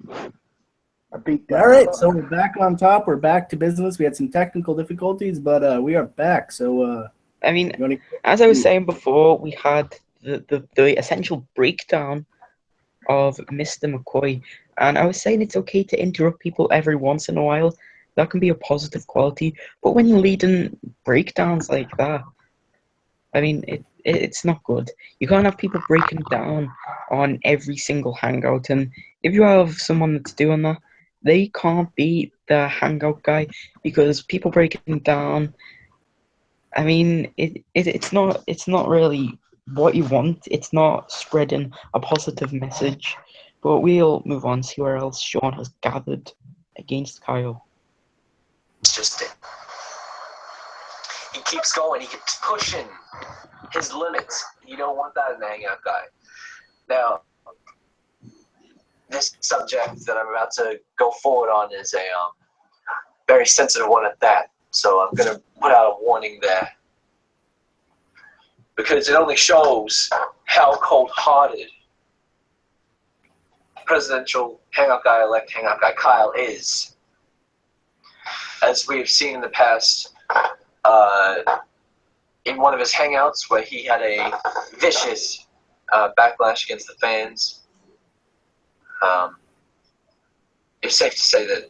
I beat that. All right, so we're back on top. We're back to business. We had some technical difficulties, but we are back. So, I mean, as I was saying before, we had the essential breakdown of Mr. McCoy, and I was saying it's okay to interrupt people every once in a while. That can be a positive quality, but when you're leading breakdowns like that, I mean, it's not good. You can't have people breaking down on every single hangout, and if you have someone that's doing that, they can't be the hangout guy because people breaking down. I mean, it's not really what you want. It's not spreading a positive message. But we'll move on, see where else Sean has gathered against Kyle. It's just it. He keeps going. He keeps pushing his limits. You don't want that in the hangout guy. Now, this subject that I'm about to go forward on is a very sensitive one at that. So I'm going to put out a warning there. Because it only shows how cold-hearted presidential hangout guy-elect hangout guy Kyle is. As we've seen in the past, in one of his hangouts where he had a vicious backlash against the fans, it's safe to say that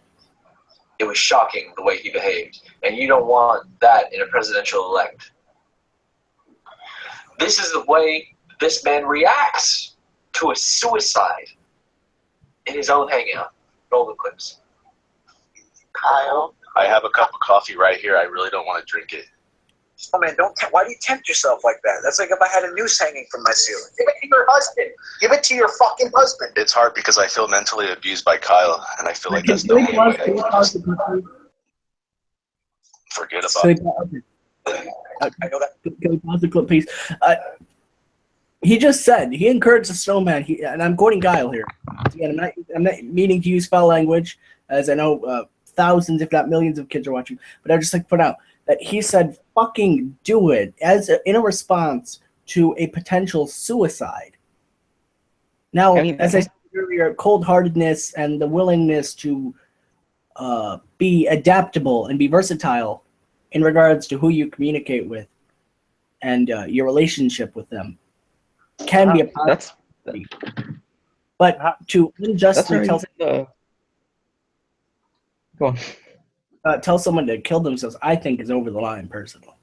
it was shocking the way he behaved. And you don't want that in a presidential elect. This is the way this man reacts to a suicide in his own hangout. Roll the clips. Kyle, I have a cup of coffee right here. I really don't want to drink it. oh man, why do you tempt yourself like that? That's like if I had a noose hanging from my ceiling. Give it to your husband. Give it to your fucking husband. It's hard because I feel mentally abused by Kyle, and I feel like that's the only way I can just forget about it. I know that. Can we pause the clip, please? He just said he encouraged the snowman. And I'm quoting Kyle here. Again, I'm not meaning to use foul language, as I know thousands, if not millions, of kids are watching. But I just like to point out that he said, "Fucking do it," in a response to a potential suicide. Now, as I said earlier, cold-heartedness and the willingness to be adaptable and be versatile in regards to who you communicate with and your relationship with them can be a positive. But to unjustly tell someone to kill themselves, I think, is over the line, personally.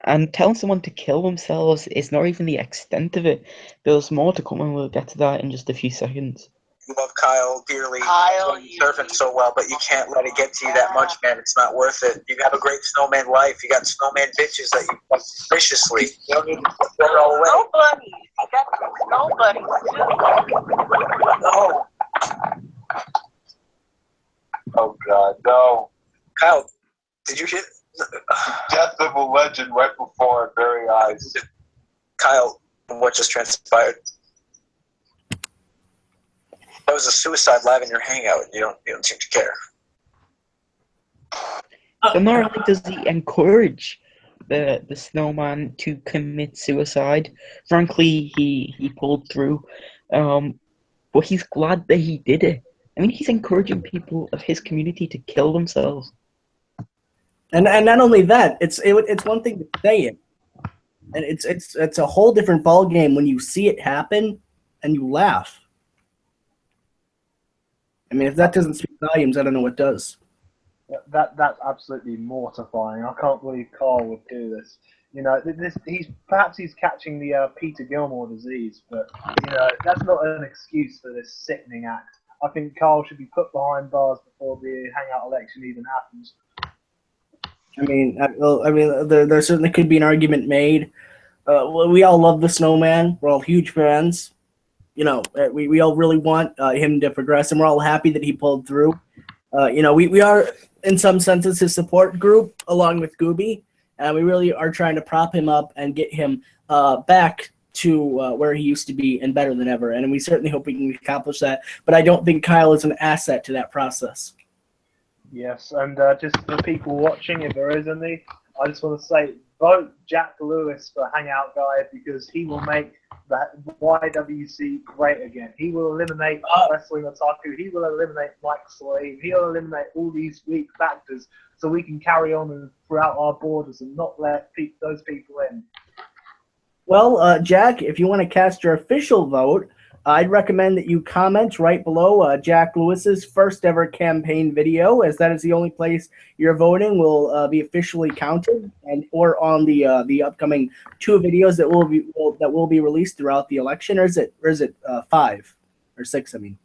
And telling someone to kill themselves is not even the extent of it. There's more to come, and we'll get to that in just a few seconds. you love Kyle dearly. Kyle, you surf him so well, but you can't let it get to you that much, man. It's not worth it. You have a great snowman life. You got snowman bitches that you fuck viciously. You don't need to throw it all away. Snow bunnies. I got some snow bunnies too. No. Oh God, no! Kyle, did you hear? Death of a legend right before our very eyes. Kyle, what just transpired? That was a suicide live in your hangout. You don't seem to care. So not only does he encourage the snowman to commit suicide, frankly, he pulled through, but he's glad that he did it. I mean, he's encouraging people of his community to kill themselves. And not only that, it's one thing to say it, and it's a whole different ball game when you see it happen and you laugh. I mean, if that doesn't speak volumes, I don't know what does. That's absolutely mortifying. I can't believe Carl would do this. You know, he's catching the Peter Gilmore disease, but you know that's not an excuse for this sickening act. I think Carl should be put behind bars before the hangout election even happens. I mean, there certainly could be an argument made. We all love the Snowman. We're all huge fans. You know, we all really want him to progress, and we're all happy that he pulled through. You know, we are, in some senses, his support group, along with Gooby, and we really are trying to prop him up and get him back to where he used to be and better than ever. And we certainly hope we can accomplish that. But I don't think Kyle is an asset to that process. Yes, and just for people watching, if there is any, I just want to say, vote Jack Lewis for Hangout Guy because he will make the YWC great again. He will eliminate Wrestling Otaku. He will eliminate Mike Slave. He'll eliminate all these weak factors so we can carry on throughout our borders and not let those people in. Well, Jack, if you want to cast your official vote, I'd recommend that you comment right below Jack Lewis's first ever campaign video, as that is the only place your voting will be officially counted, and or on the upcoming 2 videos that will be released throughout the election. Or is it 5 or 6? I mean,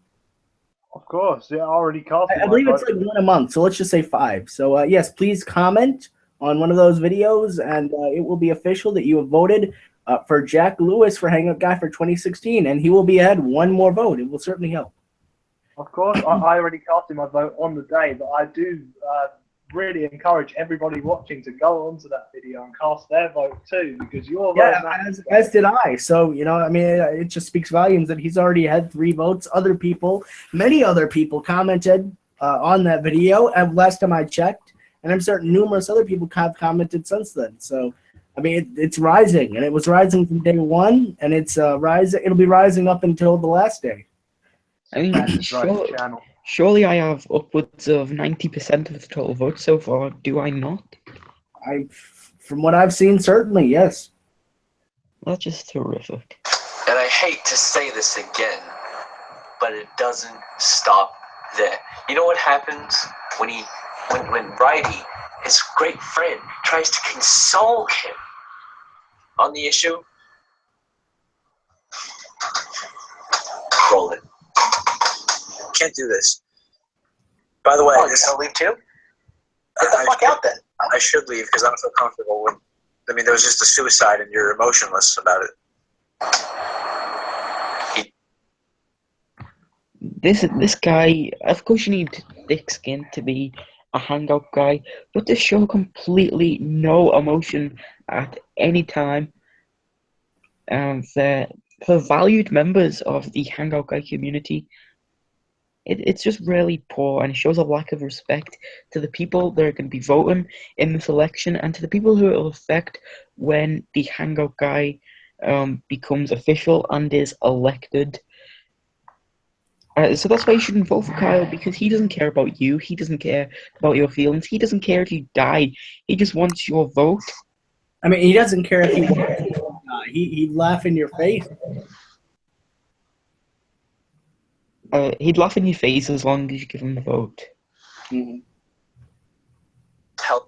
of course, yeah, I already cast. I believe it's like 1 a month, so let's just say 5. So yes, please comment on one of those videos, and it will be official that you have voted for Jack Lewis for Hangout Guy for 2016, and he will be ahead 1 more vote. It will certainly help. Of course, I already casted my vote on the day, but I do really encourage everybody watching to go onto that video and cast their vote too, because your vote as did I. So, you know, I mean, it just speaks volumes that he's already had 3 votes. Many other people commented on that video last time I checked, and I'm certain numerous other people have commented since then. So, I mean, it's rising, and it was rising from day 1, and it's rising. It'll be rising up until the last day. I mean, surely I have upwards of 90% of the total vote so far. Do I not? From what I've seen, certainly yes. That's just terrific. And I hate to say this again, but it doesn't stop there. You know what happens when Bridie, his great friend, tries to console him on the issue? Roll it. Can't do this. By the way, you're gonna leave too? Get the fuck out then. I should leave because I don't feel comfortable with. I mean, there was just a suicide, and you're emotionless about it. This guy, of course, you need thick skin to be a hangout guy, but to show completely no emotion at any time, and for valued members of the hangout guy community, it's just really poor, and it shows a lack of respect to the people that are going to be voting in this election, and to the people who it will affect when the hangout guy becomes official and is elected. So that's why you shouldn't vote for Kyle, because he doesn't care about you. He doesn't care about your feelings. He doesn't care if you die. He just wants your vote. I mean, he doesn't care if you die. He'd laugh in your face. He'd laugh in your face as long as you give him the vote. Mm-hmm. Tells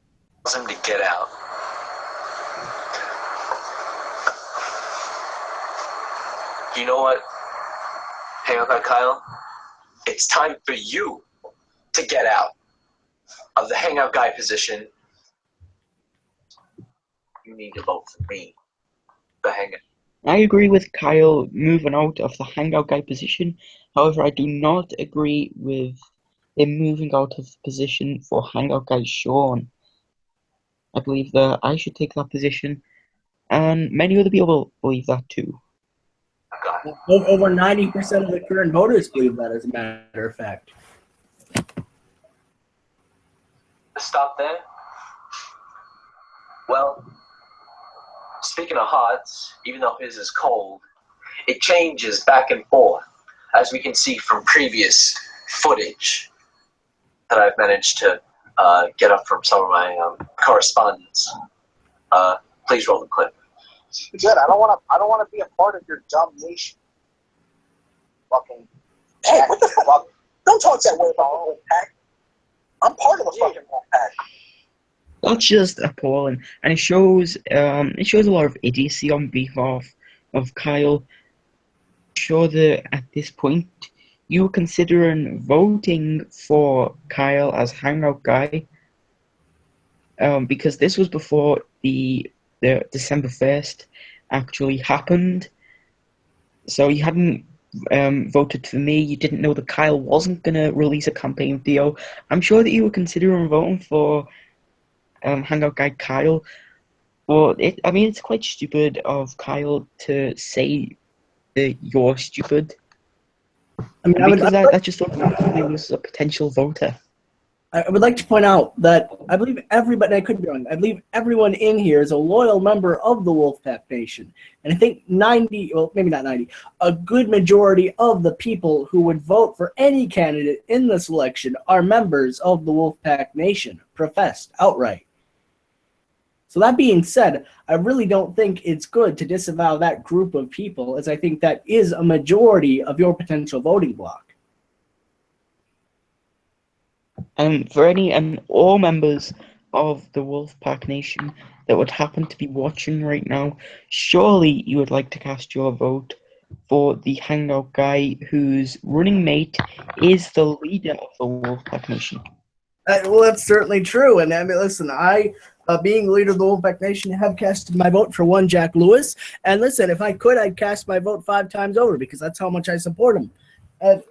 him to get out. You know what? Hang up, Kyle. it's time for you to get out of the Hangout Guy position. You need to vote for me, the Hangout. I agree with Kyle moving out of the Hangout Guy position. However, I do not agree with him moving out of the position for Hangout Guy Sean. I believe that I should take that position, and many other people believe that too. Over 90% of the current voters believe that, as a matter of fact. Stop there? Well, speaking of hearts, even though his is cold, it changes back and forth, as we can see from previous footage that I've managed to get up from some of my correspondence. Please roll the clip. Jed, I don't want to be a part of your dumb nation. Fucking. Hey, what the fuck? Don't talk that way about the whole pack. I'm part of the fucking pack. That's just appalling, and it shows a lot of idiocy on behalf of Kyle. I'm sure that at this point you were considering voting for Kyle as Hangout Guy, because this was before the December 1st actually happened. So you hadn't voted for me. You didn't know that Kyle wasn't gonna release a campaign video. I'm sure that you were considering voting for Hangout Guy Kyle. Well, I mean, it's quite stupid of Kyle to say that you're stupid. I mean, because that just automatically was a potential voter. I would like to point out that I believe everybody, I could be wrong, I believe everyone in here is a loyal member of the Wolfpack Nation. And I think 90, well, maybe not 90, a good majority of the people who would vote for any candidate in this election are members of the Wolfpack Nation, professed outright. So that being said, I really don't think it's good to disavow that group of people, as I think that is a majority of your potential voting bloc. For any and all members of the Wolfpack Nation that would happen to be watching right now, surely you would like to cast your vote for the Hangout Guy whose running mate is the leader of the Wolfpack Nation. Well, that's certainly true. And I mean, listen, being the leader of the Wolfpack Nation, have casted my vote for one Jack Lewis. And listen, if I could, I'd cast my vote 5 times over, because that's how much I support him. And,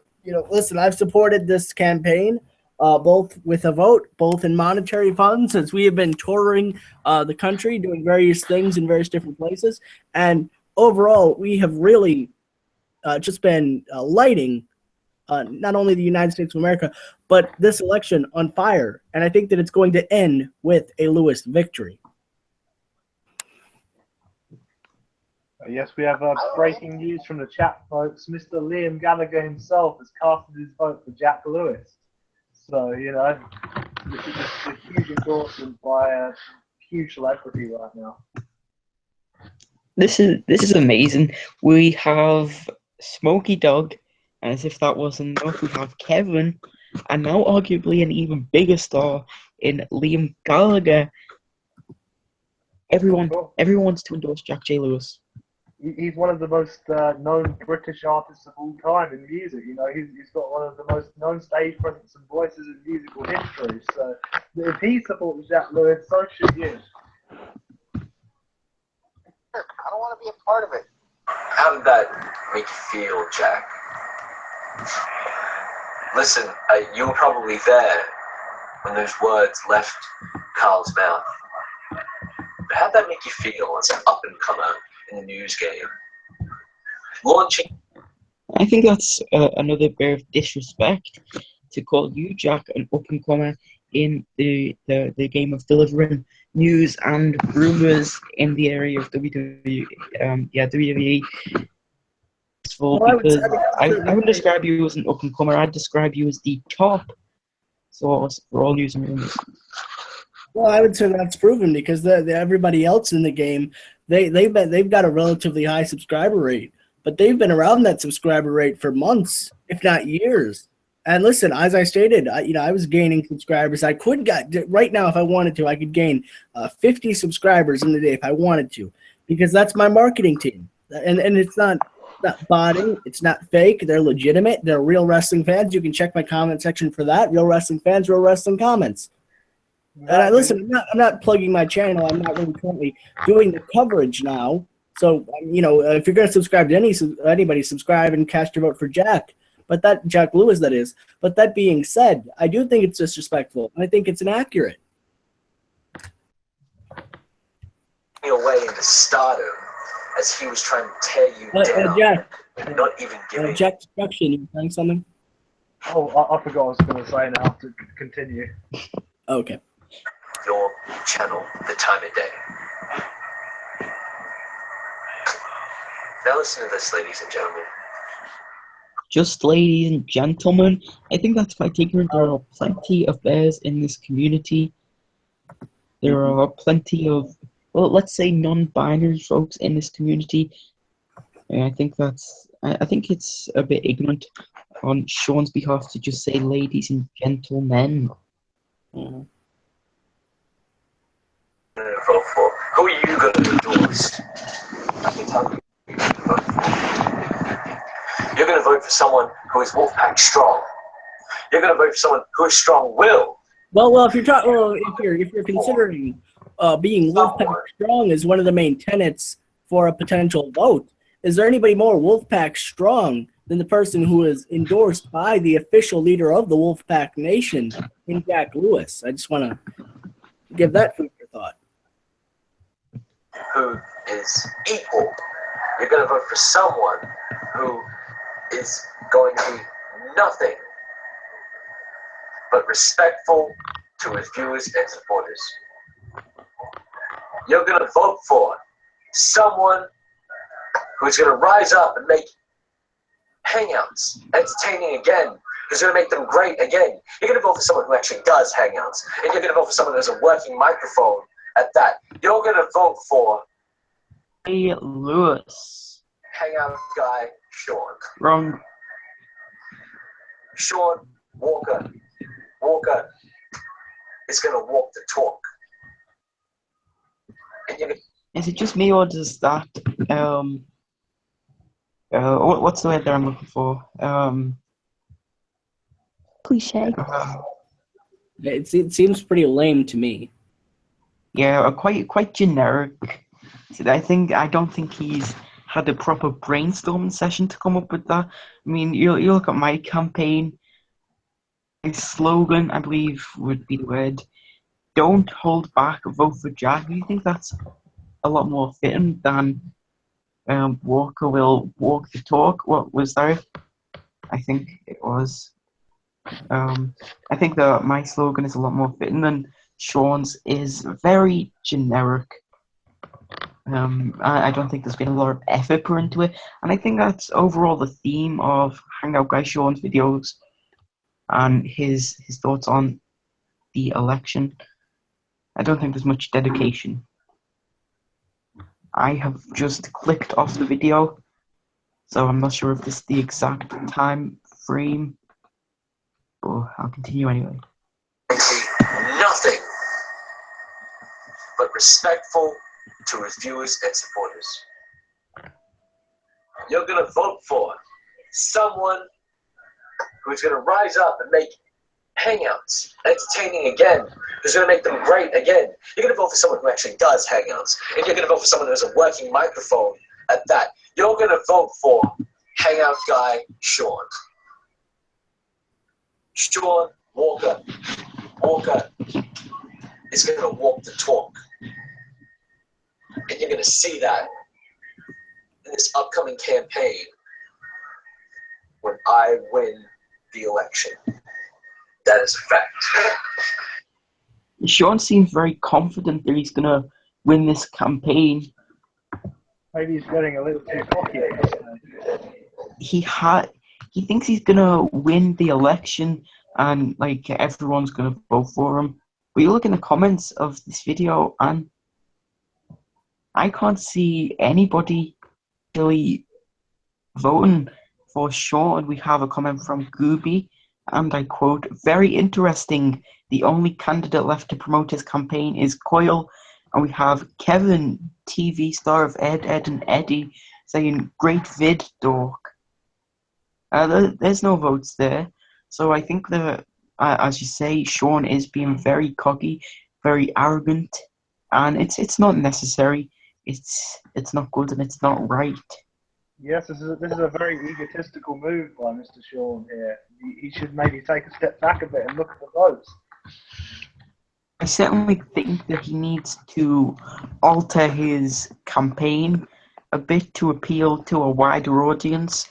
listen, I've supported this campaign, both with a vote, both in monetary funds, as we have been touring the country, doing various things in various different places. And overall, we have really just been lighting not only the United States of America, but this election on fire. And I think that it's going to end with a Lewis victory. Yes, we have breaking news from the chat, folks. Mr. Liam Gallagher himself has casted his vote for Jack Lewis. So, this is a huge endorsement by a huge celebrity right now. This is amazing. We have Smokey Dog, and as if that wasn't enough, we have Kevin, and now arguably an even bigger star in Liam Gallagher. Everyone wants to endorse Jack J. Lewis. He's one of the most known British artists of all time in music. He's got one of the most known stage presence and voices in musical history. So if he supports Jack Lewis, so should you. I don't want to be a part of it. How did that make you feel, Jack? Listen, you were probably there when those words left Carl's mouth. But how'd that make you feel as an up-and-comer in the news game? Launching. I think that's another bit of disrespect to call you, Jack, an up-and-comer in the game of delivering news and rumors in the area of WWE. Because I wouldn't describe you as an up-and-comer. I'd describe you as the top source for all news and rumors. Well, I would say that's proven, because everybody else in the game, they've got a relatively high subscriber rate, but they've been around that subscriber rate for months, if not years. And listen, as I stated, I was gaining subscribers. I could right now, if I wanted to, I could gain 50 subscribers in a day if I wanted to, because that's my marketing team. And it's not not botting. It's not fake. They're legitimate. They're real wrestling fans. You can check my comment section for that. Real wrestling fans, real wrestling comments. And listen, I'm not plugging my channel. I'm not really currently doing the coverage now. So, if you're going to subscribe to anybody, subscribe and cast your vote for Jack. But Jack Lewis, that is. But that being said, I do think it's disrespectful. I think it's inaccurate. Away into stardom as he was trying to tear you down. Jack, and not even giving. Jack Destruction, you saying something? Oh, I forgot what I was going to say now to continue. Okay. Your channel, the time of day. Now listen to this, ladies and gentlemen. Just ladies and gentlemen, I think that's quite ignorant. There are plenty of bears in this community. There are plenty of, well, let's say non-binary folks in this community. And I think it's a bit ignorant on Sean's behalf to just say ladies and gentlemen. Vote for. Who are you going to endorse? I can tell you. You're going to vote for someone who is Wolfpack strong. You're going to vote for someone who is strong-willed. Well, if you're considering being Wolfpack strong as one of the main tenets for a potential vote, is there anybody more Wolfpack strong than the person who is endorsed by the official leader of the Wolfpack Nation, in Jack Lewis? I just want to give that food for thought. Who is equal. You're going to vote for someone who is going to be nothing but respectful to his viewers and supporters. You're going to vote for someone who's going to rise up and make Hangouts entertaining again, who's going to make them great again. You're going to vote for someone who actually does Hangouts, and you're going to vote for someone who has a working microphone at that. You're going to vote for Lewis. Hangout guy Sean. Wrong. Sean Walker. Walker is going to walk the talk. And you're gonna... Is it just me, or does that what's the word that I'm looking for? Cliche. It seems pretty lame to me. Yeah, quite generic. I don't think he's had a proper brainstorming session to come up with that. I mean, you look at my campaign. My slogan, I believe, would be the word "Don't hold back, vote for Jack." Do you think that's a lot more fitting than Walker will walk the talk? What was that? I think it was. I think that my slogan is a lot more fitting than Sean's is very generic. I don't think there's been a lot of effort put into it, and I think that's overall the theme of Hangoutguy Sean's videos and his thoughts on the election. I don't think there's much dedication. I have just clicked off the video, so I'm not sure if this is the exact time frame, but I'll continue anyway. Nothing but respectful to his viewers and supporters. You're going to vote for someone who's going to rise up and make Hangouts entertaining again, who's going to make them great again. You're going to vote for someone who actually does Hangouts, and you're going to vote for someone who has a working microphone at that. You're going to vote for Hangout guy Sean. Sean Walker. Walker is going to walk the talk. And you're going to see that in this upcoming campaign when I win the election. That is a fact. Sean seems very confident that he's going to win this campaign. Maybe he's getting a little too cocky. He thinks he's going to win the election and like everyone's going to vote for him. But you look in the comments of this video and I can't see anybody really voting for Sean. We have a comment from Gooby, and I quote, "Very interesting. The only candidate left to promote his campaign is Coyle." And we have Kevin, TV star of Ed, Ed and Eddie, saying great vid, dork. There's no votes there, so I think that, as you say, Sean is being very cocky, very arrogant, and it's not necessary. It's not good and it's not right. Yes, this is a very egotistical move by Mr. Sean here. He should maybe take a step back a bit and look at the votes. I certainly think that he needs to alter his campaign a bit to appeal to a wider audience.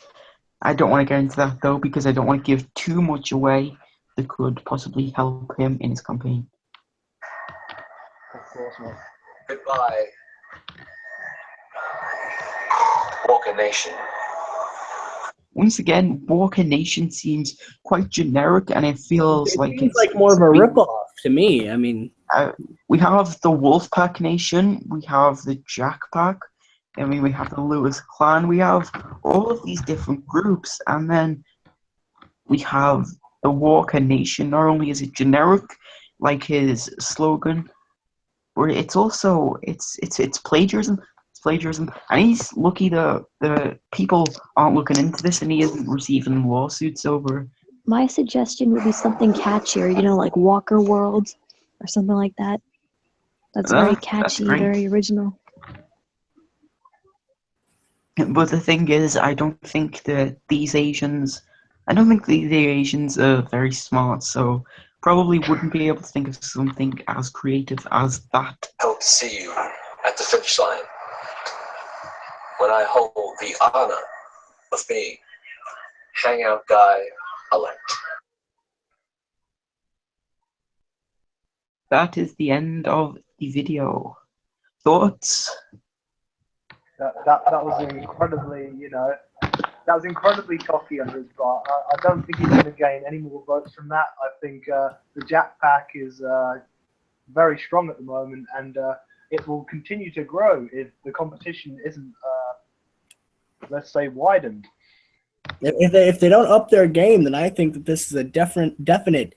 I don't want to get into that though, because I don't want to give too much away that could possibly help him in his campaign. Of course not. Goodbye, Walker Nation. Once again, Walker Nation seems quite generic, and it feels It like seems it's like more of a being- ripoff to me. I mean, we have the Wolfpack Nation, we have the Jack Pack, I mean, we have the Lewis Clan, we have all of these different groups, and then we have the Walker Nation. Not only is it generic, like his slogan, but it's also it's plagiarism. It's plagiarism, and he's lucky the people aren't looking into this, and he isn't receiving lawsuits over. My suggestion would be something catchier, you know, like Walker World or something like that. That's very catchy, great. very original. But the thing is, I don't think these Asians are very smart, so probably wouldn't be able to think of something as creative as that. Hope to see you at the finish line when I hold the honor of being Hangout Guy elect. That is the end of the video. Thoughts? That was incredibly, that was incredibly cocky on his part. I don't think he's going to gain any more votes from that. I think the Jack Pack is very strong at the moment, and it will continue to grow if the competition isn't, let's say, widened. if they don't up their game, then I think that this is a definite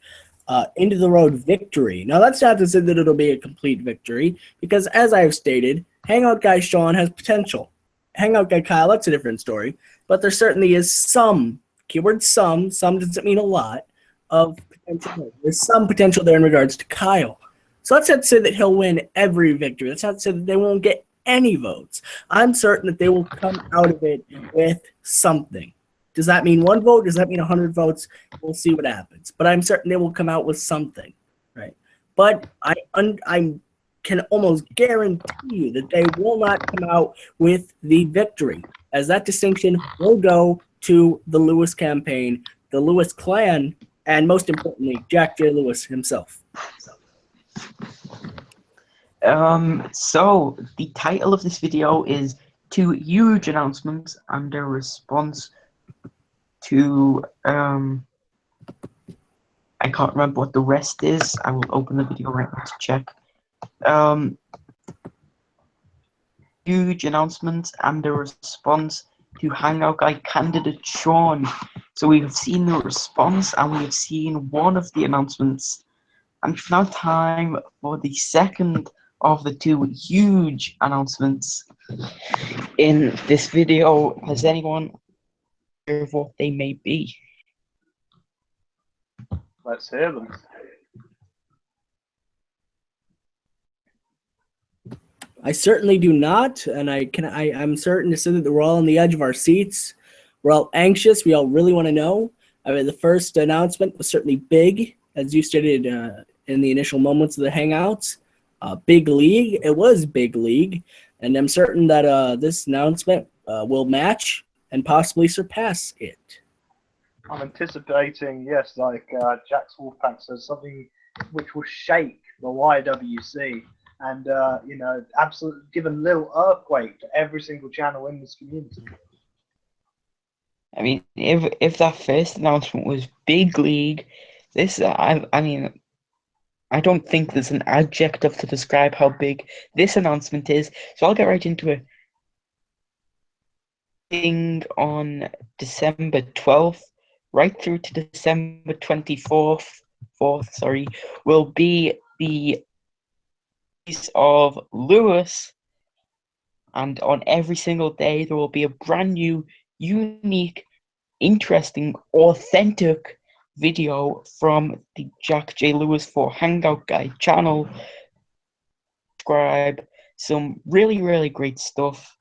into the road victory. Now, that's not to say that it'll be a complete victory, because as I've stated, Hangout Guy Sean has potential. Hangout Guy Kyle, that's a different story, but there certainly is some, keyword some doesn't mean a lot, of potential. There's some potential there in regards to Kyle. So that's not to say that he'll win every victory. That's not to say that they won't get any votes. I'm certain that they will come out of it with something. Does that mean 1 vote? Does that mean 100 votes? We'll see what happens. But I'm certain they will come out with something, right? But I can almost guarantee you that they will not come out with the victory, as that distinction will go to the Lewis campaign, the Lewis clan, and most importantly, Jack J. Lewis himself. So the title of this video is 2 huge announcements and a response to I can't remember what the rest is. I will open the video right now to check. Huge announcement and a response to Hangout Guy candidate Sean. So we have seen the response and we have seen one of the announcements. And it's now time for the second of the 2 huge announcements in this video. Has anyone heard of what they may be? Let's hear them. I certainly do not, and I'm certain to say that we're all on the edge of our seats. We're all anxious. We all really want to know. I mean, the first announcement was certainly big, as you stated in the initial moments of the Hangouts. Big league. It was big league, and I'm certain that this announcement will match and possibly surpass it. I'm anticipating, yes, like Jack's Wolfpack says, something which will shake the YWC and, absolutely give a little earthquake to every single channel in this community. I mean, if that first announcement was big league, this I mean, I don't think there's an adjective to describe how big this announcement is. So I'll get right into it. On December 12th, right through to December 24th, will be the release of Lewis and on every single day there will be a brand new, unique, interesting, authentic video from the Jack J. Lewis for Hangoutguy channel. Subscribe. Some really, really great stuff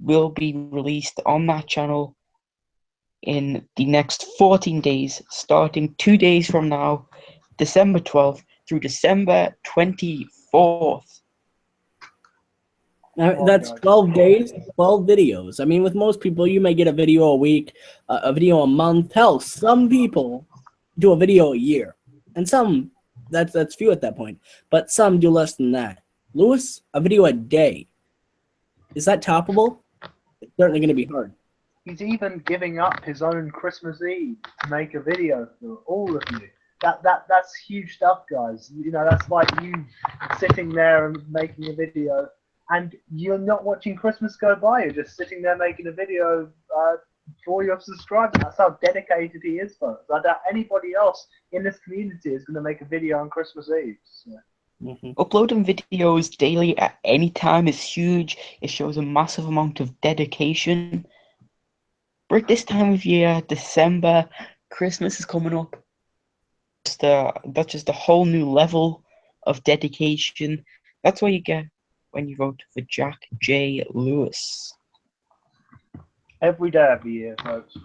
will be released on that channel in the next 14 days, starting 2 days from now, December 12th through December 24th. Now, that's 12 days, 12 videos. I mean, with most people, you may get a video a week, a video a month. Hell, some people do a video a year, and some that's few at that point. But some do less than that. Lewis, a video a day. Is that toppable? It's certainly going to be hard. He's even giving up his own Christmas Eve to make a video for all of you. That's huge stuff, guys. You know, that's like you sitting there and making a video, and you're not watching Christmas go by. You're just sitting there making a video for your subscribers. That's how dedicated he is, folks. I doubt anybody else in this community is going to make a video on Christmas Eve. So. Uploading videos daily at any time is huge. It shows a massive amount of dedication. But at this time of year, December, Christmas is coming up. That's just a whole new level of dedication. That's what you get when you vote for Jack J. Lewis. Every day of the year, folks.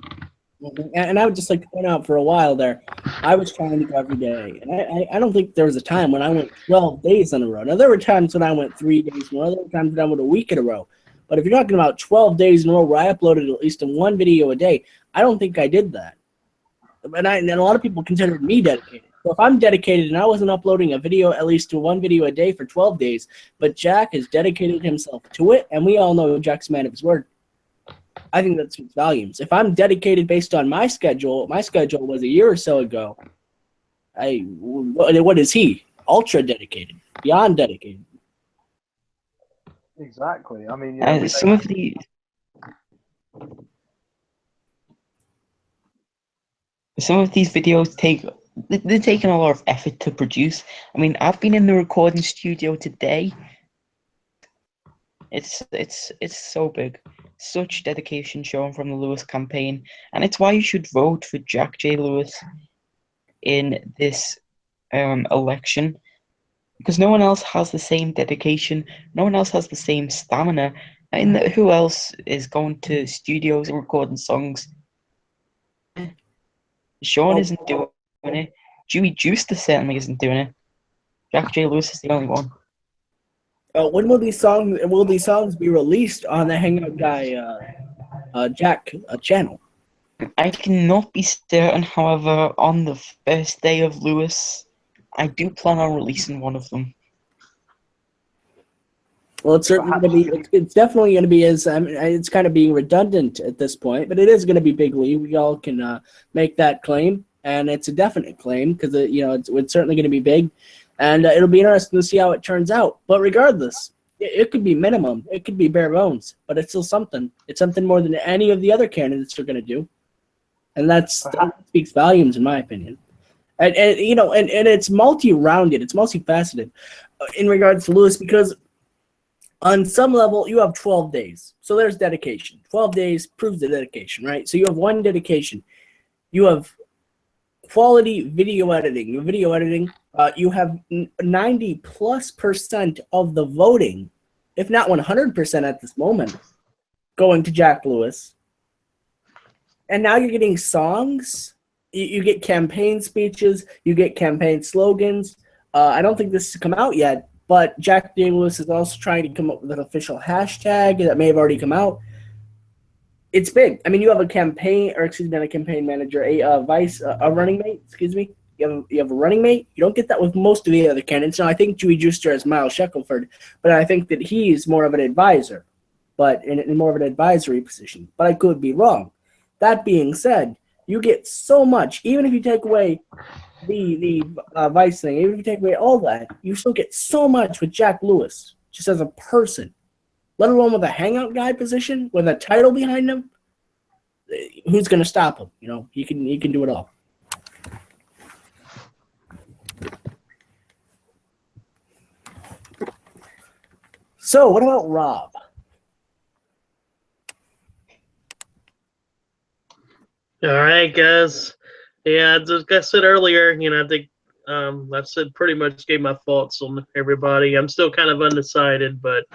And I would just like to point out, for a while there, I was trying to go every day. And I don't think there was a time when I went 12 days in a row. Now, there were times when I went 3 days in a row. There were times when I went a week in a row. But if you're talking about 12 days in a row where I uploaded at least one video a day, I don't think I did that. And a lot of people considered me dedicated. So if I'm dedicated and I wasn't uploading a video, at least to one video a day for 12 days, but Jack has dedicated himself to it, and we all know Jack's a man of his word, I think that speaks volumes. If I'm dedicated based on my schedule was a year or so ago, what is he? Ultra dedicated, beyond dedicated. Exactly. I mean, you know, Some of these videos they're taking a lot of effort to produce. I mean, I've been in the recording studio today. It's so big. Such dedication shown from the Lewis campaign, and it's why you should vote for Jack J. Lewis in this election, because no one else has the same dedication, no one else has the same stamina. And who else is going to studios and recording songs? Sean isn't doing it. Dewey Juicer certainly isn't doing it. Jack J. Lewis is the only one. When will these songs be released on the Hangoutguy Jack channel? I cannot be certain, however, on the first day of Lewis, I do plan on releasing one of them. Well, it's certainly going to be. It's definitely going to be it's kind of being redundant at this point, but it is going to be big league. We all can make that claim, and it's a definite claim because it's certainly going to be big, and it'll be interesting to see how it turns out. But regardless, it could be minimum, it could be bare bones, but it's still something. It's something more than any of the other candidates are going to do, and that speaks volumes, in my opinion. And it's multi-rounded, it's multifaceted in regards to Lewis, because on some level, you have 12 days. So there's dedication. 12 days proves the dedication, right? So you have one dedication. You have quality video editing. You have 90+% of the voting, if not 100% at this moment, going to Jack Lewis. And now you're getting songs. You get campaign speeches. You get campaign slogans. I don't think this has come out yet, but Jack J. Lewis is also trying to come up with an official hashtag that may have already come out. It's big. I mean, you have a campaign, or excuse me, not a campaign manager, a running mate. Excuse me. You have a running mate. You don't get that with most of the other candidates. Now, I think Dewey Juicer has Miles Shackelford, but I think that he's more of an advisor, but in more of an advisory position. But I could be wrong. That being said, you get so much, even if you take away the vice thing, even if you take away all that, you still get so much with Jack Lewis, just as a person, let alone with a Hangoutguy position, with a title behind him. Who's going to stop him? He can do it all. So, what about Rob? All right, guys. Yeah, like I said earlier, I think I said pretty much gave my thoughts on everybody. I'm still kind of undecided, but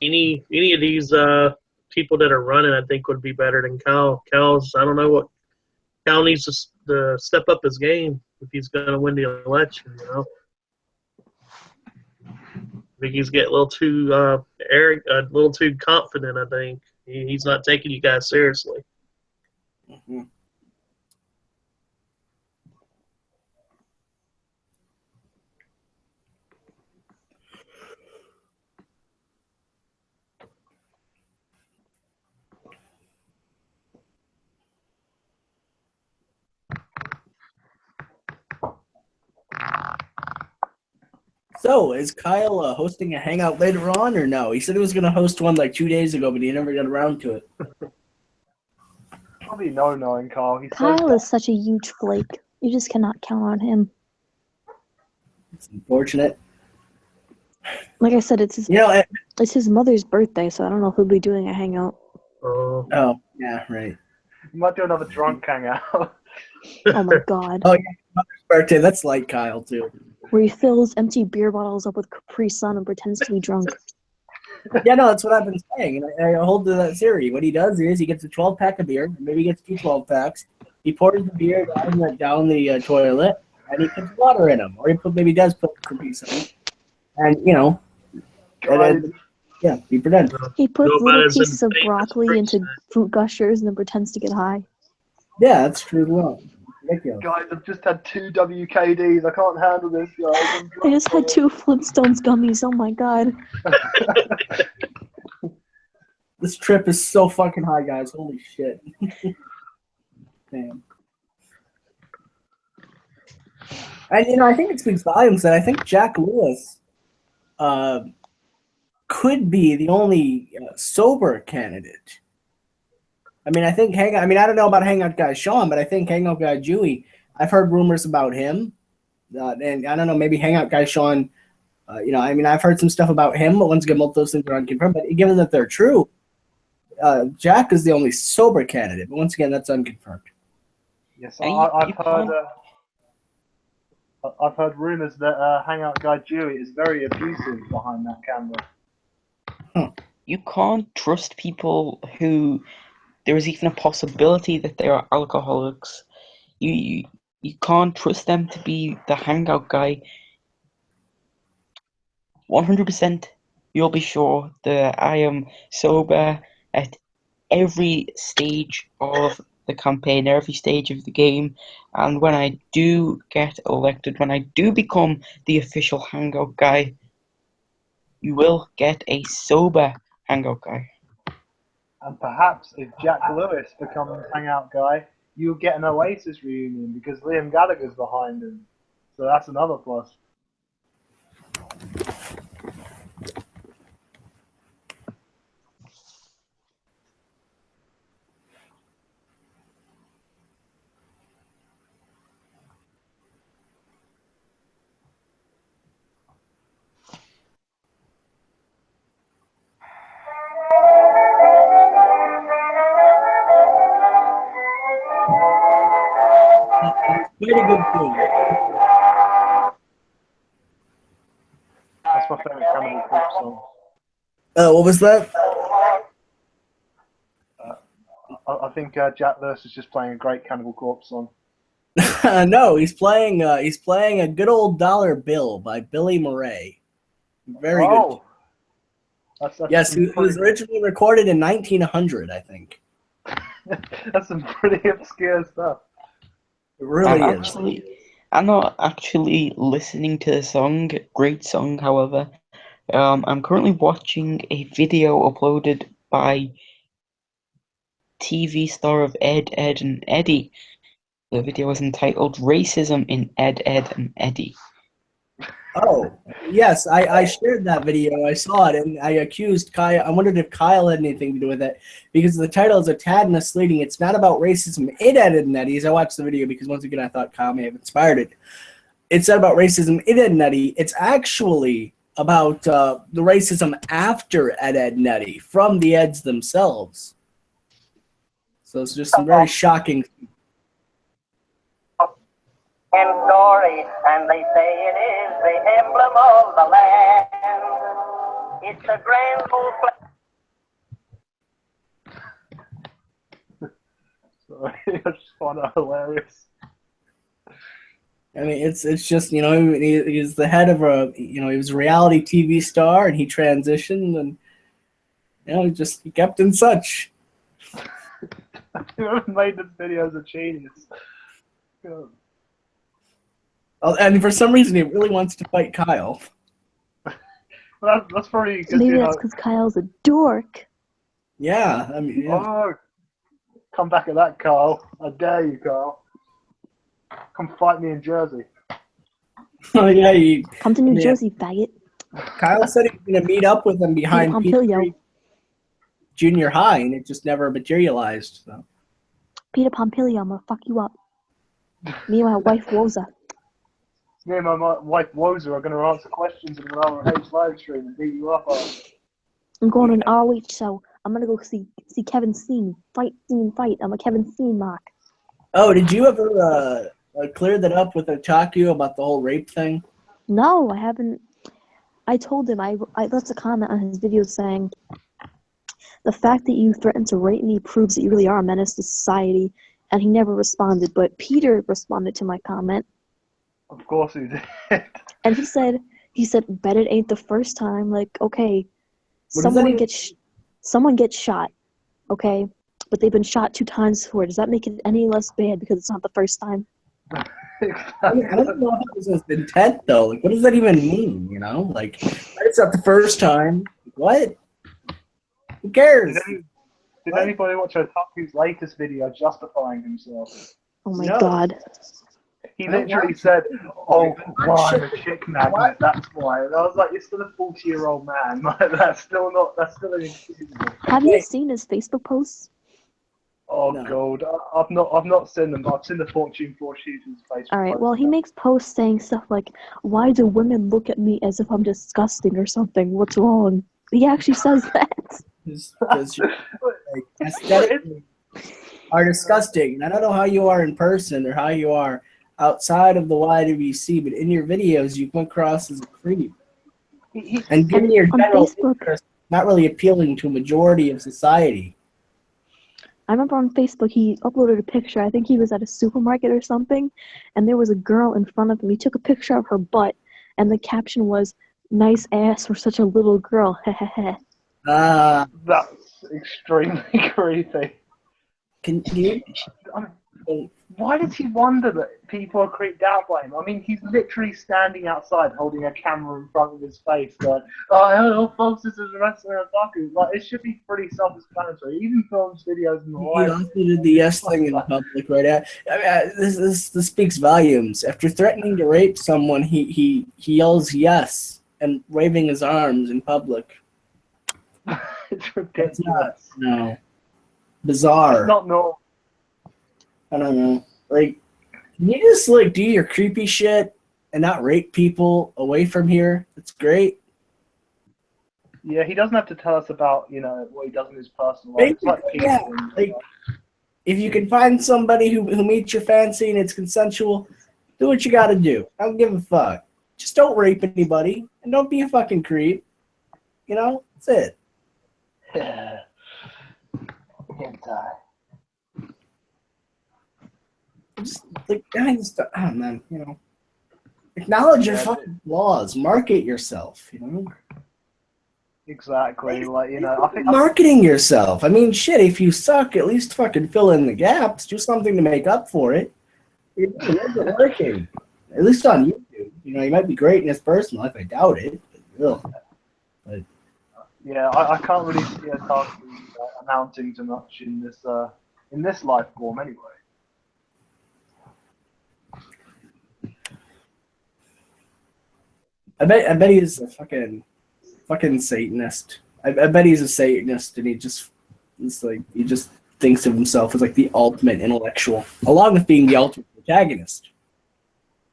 any of these people that are running, I think would be better than Kyle. Kyle's, I don't know what Kyle needs to step up his game if he's going to win the election. I think he's getting a little too arrogant, a little too confident. I think he's not taking you guys seriously. Mm-hmm. So, is Kyle hosting a hangout later on, or no? He said he was going to host one like 2 days ago, but he never got around to it. Probably no knowing Kyle. Kyle is such a huge flake. You just cannot count on him. It's unfortunate. Like I said, it's his, it's his mother's birthday, so I don't know if he'll be doing a hangout. Oh, yeah, right. You might do another drunk hangout. Oh my god. Oh, yeah, mother's birthday. That's like Kyle, too. Where he fills empty beer bottles up with Capri Sun and pretends to be drunk. Yeah, no, that's what I've been saying, and I hold to that theory. What he does is he gets a 12-pack of beer, maybe he gets 2 12-packs. He pours the beer down the toilet, and he puts water in them, or maybe does put Capri Sun, and yeah, he pretends. He puts little pieces of broccoli into fruit gushers and then pretends to get high. Yeah, that's true as well. Ridiculous. Guys, I've just had 2 WKDs. I can't handle this, guys. I just had 2 Flintstones gummies. Oh my god. This trip is so fucking high, guys. Holy shit. Damn. And, I think it speaks volumes that I think Jack Lewis could be the only sober candidate. I mean, I don't know about Hangoutguy Sean, but I think Hangoutguy Dewey, I've heard rumors about him. And I don't know, maybe Hangoutguy Sean, I've heard some stuff about him, but once again, both those things are unconfirmed. But given that they're true, Jack is the only sober candidate. But once again, that's unconfirmed. Yes, I've heard rumors that Hangoutguy Dewey is very abusive behind that camera. You can't trust people who there is even a possibility that they are alcoholics. You can't trust them to be the hangout guy. 100%, you'll be sure that I am sober at every stage of the campaign, every stage of the game, and when I do get elected, when I do become the official hangout guy, you will get a sober hangout guy. And perhaps if Jack Lewis becomes hangout guy, you'll get an Oasis reunion because Liam Gallagher's behind him. So that's another plus. Very good thing. That's my favorite Cannibal Corpse song. What was that? I think Jack Lewis is just playing a great Cannibal Corpse song. No, he's playing a good old dollar bill by Billy Murray. Very good. That's Yes, it was originally recorded in 1900, I think. That's some pretty obscure stuff. It really is. I'm not actually listening to the song. Great song, however. I'm currently watching a video uploaded by TV star of Ed, Ed and Eddie. The video is entitled Racism in Ed, Ed and Eddie. Oh, yes, I shared that video. I saw it, and I accused Kyle. I wondered if Kyle had anything to do with it, because the title is a tad misleading. It's not about racism in Ed, Ed and Eddie. I watched the video because, once again, I thought Kyle may have inspired it. It's not about racism in Ed and Eddie. It's actually about the racism after Ed, Ed and Eddie from the Eds themselves. So it's just some very shocking. And story, and they say it is the emblem of the land. It's a grand old So I just find that hilarious. I mean, it's just, you know, he's the head of a, you know, he was a reality TV star, and he transitioned, and you know, he kept in touch. Whoever made this video is a genius. God. Oh, and for some reason, he really wants to fight Kyle. Well, that's probably because Maybe that's because Kyle's a dork. Yeah, I mean, yeah. Oh, come back at that, Kyle. I dare you, Kyle. Come fight me in Jersey. Oh yeah, Come to New Jersey, faggot. Kyle said he was going to meet up with him behind Peter Junior High, and it just never materialized. So. Peter Pompilio, I'm gonna fuck you up. Me and my wife Woza. Me and my wife Woza are going to answer questions in an ROH live stream and beat you up on. I'm going to an ROH show. I'm gonna go see Kevin Steen fight. I'm a Kevin Steen mark. Oh, did you ever clear that up with Otaku about the whole rape thing? No, I haven't. I told him, I left a comment on his video saying, the fact that you threatened to rape me proves that you really are a menace to society, and he never responded, but Peter responded to my comment. Of course he did. And he said, bet it ain't the first time. Like, okay, someone gets shot, okay, but they've been shot 2 times before. Does that make it any less bad because it's not the first time? I don't know if it was his intent, though. Like, what does that even mean, you know? Like, it's not the first time. What? Who cares? Did anybody watch Otaku's latest video justifying himself? Oh my god. He literally said, oh, well, I'm a chick magnet, that's why. And I was like, you're still a 40-year-old man. Like, that's still inexcusable. Have you seen his Facebook posts? Oh, no. God. I've not seen them, but I've seen the Fortune 4 Shooters Facebook. Alright, well, he makes posts saying stuff like, why do women look at me as if I'm disgusting or something? What's wrong? He actually says that. Because aesthetically are disgusting. I don't know how you are in person or how you are outside of the YWC, but in your videos you come across as a creep. And given your general interest, not really appealing to a majority of society. I remember on Facebook he uploaded a picture. I think he was at a supermarket or something, and there was a girl in front of him. He took a picture of her butt, and the caption was, "Nice ass for such a little girl." That's extremely creepy. Can you? Why does he wonder that people are creeped out by him? I mean, he's literally standing outside holding a camera in front of his face going, oh, hello, folks, this is Wrestler Otaku. Like, it should be pretty self-explanatory. He even films videos in the live. He also did the yes thing in public right now. I mean, this speaks volumes. After threatening to rape someone, he yells yes and waving his arms in public. It's ridiculous. No. Bizarre. It's not normal. I don't know. Like, can you just, like, do your creepy shit and not rape people away from here? That's great. Yeah, he doesn't have to tell us about, you know, what he does in his personal life. It's like yeah, like, if you can find somebody who meets your fancy and it's consensual, do what you gotta do. I don't give a fuck. Just don't rape anybody and don't be a fucking creep. You know? That's it. Yeah. Just, like, oh man, you know, acknowledge your fucking flaws. Market yourself, you know? Exactly. Like, you know, I think marketing yourself. I mean, shit, if you suck, at least fucking fill in the gaps. Do something to make up for it. It wasn't working. At least on YouTube. You know, you might be great in his personal life. I doubt it. But yeah, I can't really see Otaku amounting to much in this life form anyway. I bet he's a fucking Satanist. I bet he's a Satanist, and he just thinks of himself as like the ultimate intellectual, along with being the ultimate protagonist.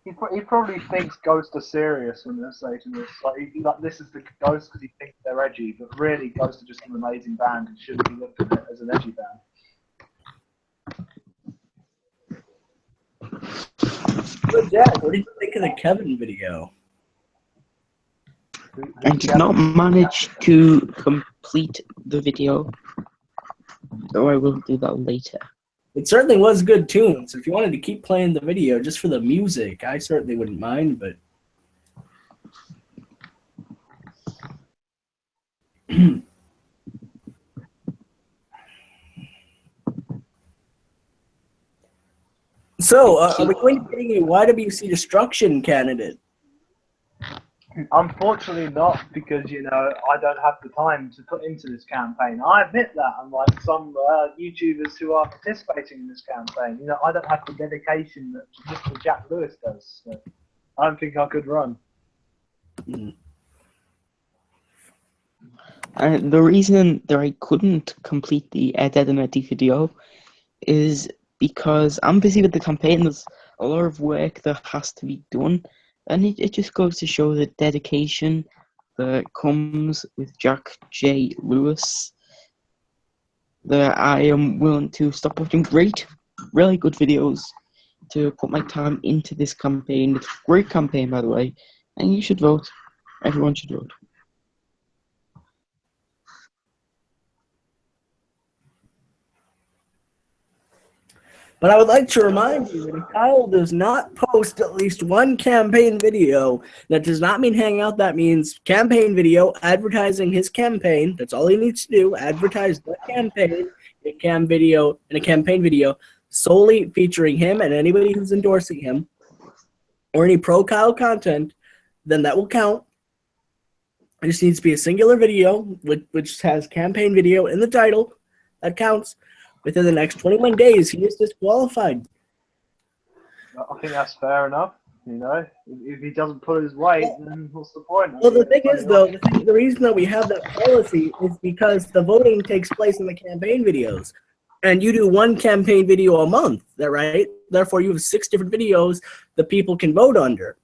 He probably thinks ghosts are serious when they're Satanists. Like this is the ghost because he thinks they're edgy, but really ghosts are just an amazing band and shouldn't be looked at as an edgy band. So Jack, what did you think of the Kevin video? I did not manage to complete the video, so I will do that later. It certainly was good tunes. If you wanted to keep playing the video just for the music, I certainly wouldn't mind, but so, are we going to be getting a YWC destruction candidate? Unfortunately not, because, you know, I don't have the time to put into this campaign. I admit that, unlike some YouTubers who are participating in this campaign. You know, I don't have the dedication that Mr. Jack Lewis does. So I don't think I could run. The reason that I couldn't complete the Dead and Eddie video is because I'm busy with the campaign. There's a lot of work that has to be done, and it just goes to show the dedication that comes with Jack J. Lewis, that I am willing to stop watching really good videos to put my time into this campaign. It's a great campaign, by the way, and you should vote. Everyone should vote. But I would like to remind you that if Kyle does not post at least one campaign video, that does not mean hangout. That means campaign video, advertising his campaign. That's all he needs to do. Advertise the campaign in a campaign video solely featuring him and anybody who's endorsing him, or any pro Kyle content. Then that will count. It just needs to be a singular video, which has campaign video in the title. That counts. Within the next 21 days, he is disqualified. I think that's fair enough. You know, if he doesn't put his weight, then what's the point? Well, the thing is, though, the reason that we have that policy is because the voting takes place in the campaign videos. And you do one campaign video a month, is that right? Therefore, you have 6 different videos that people can vote under,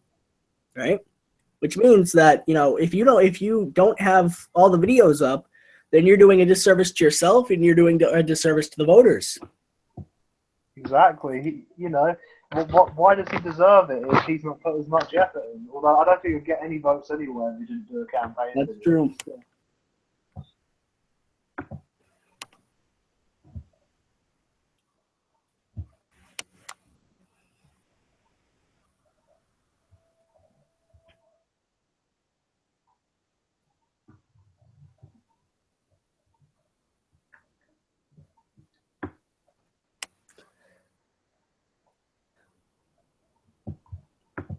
right? Which means that, you know, if you don't have all the videos up, then you're doing a disservice to yourself and you're doing a disservice to the voters. Exactly. You know, why does he deserve it if he's not put as much effort in? Although I don't think he'll get any votes anywhere if he didn't do a campaign. That's true.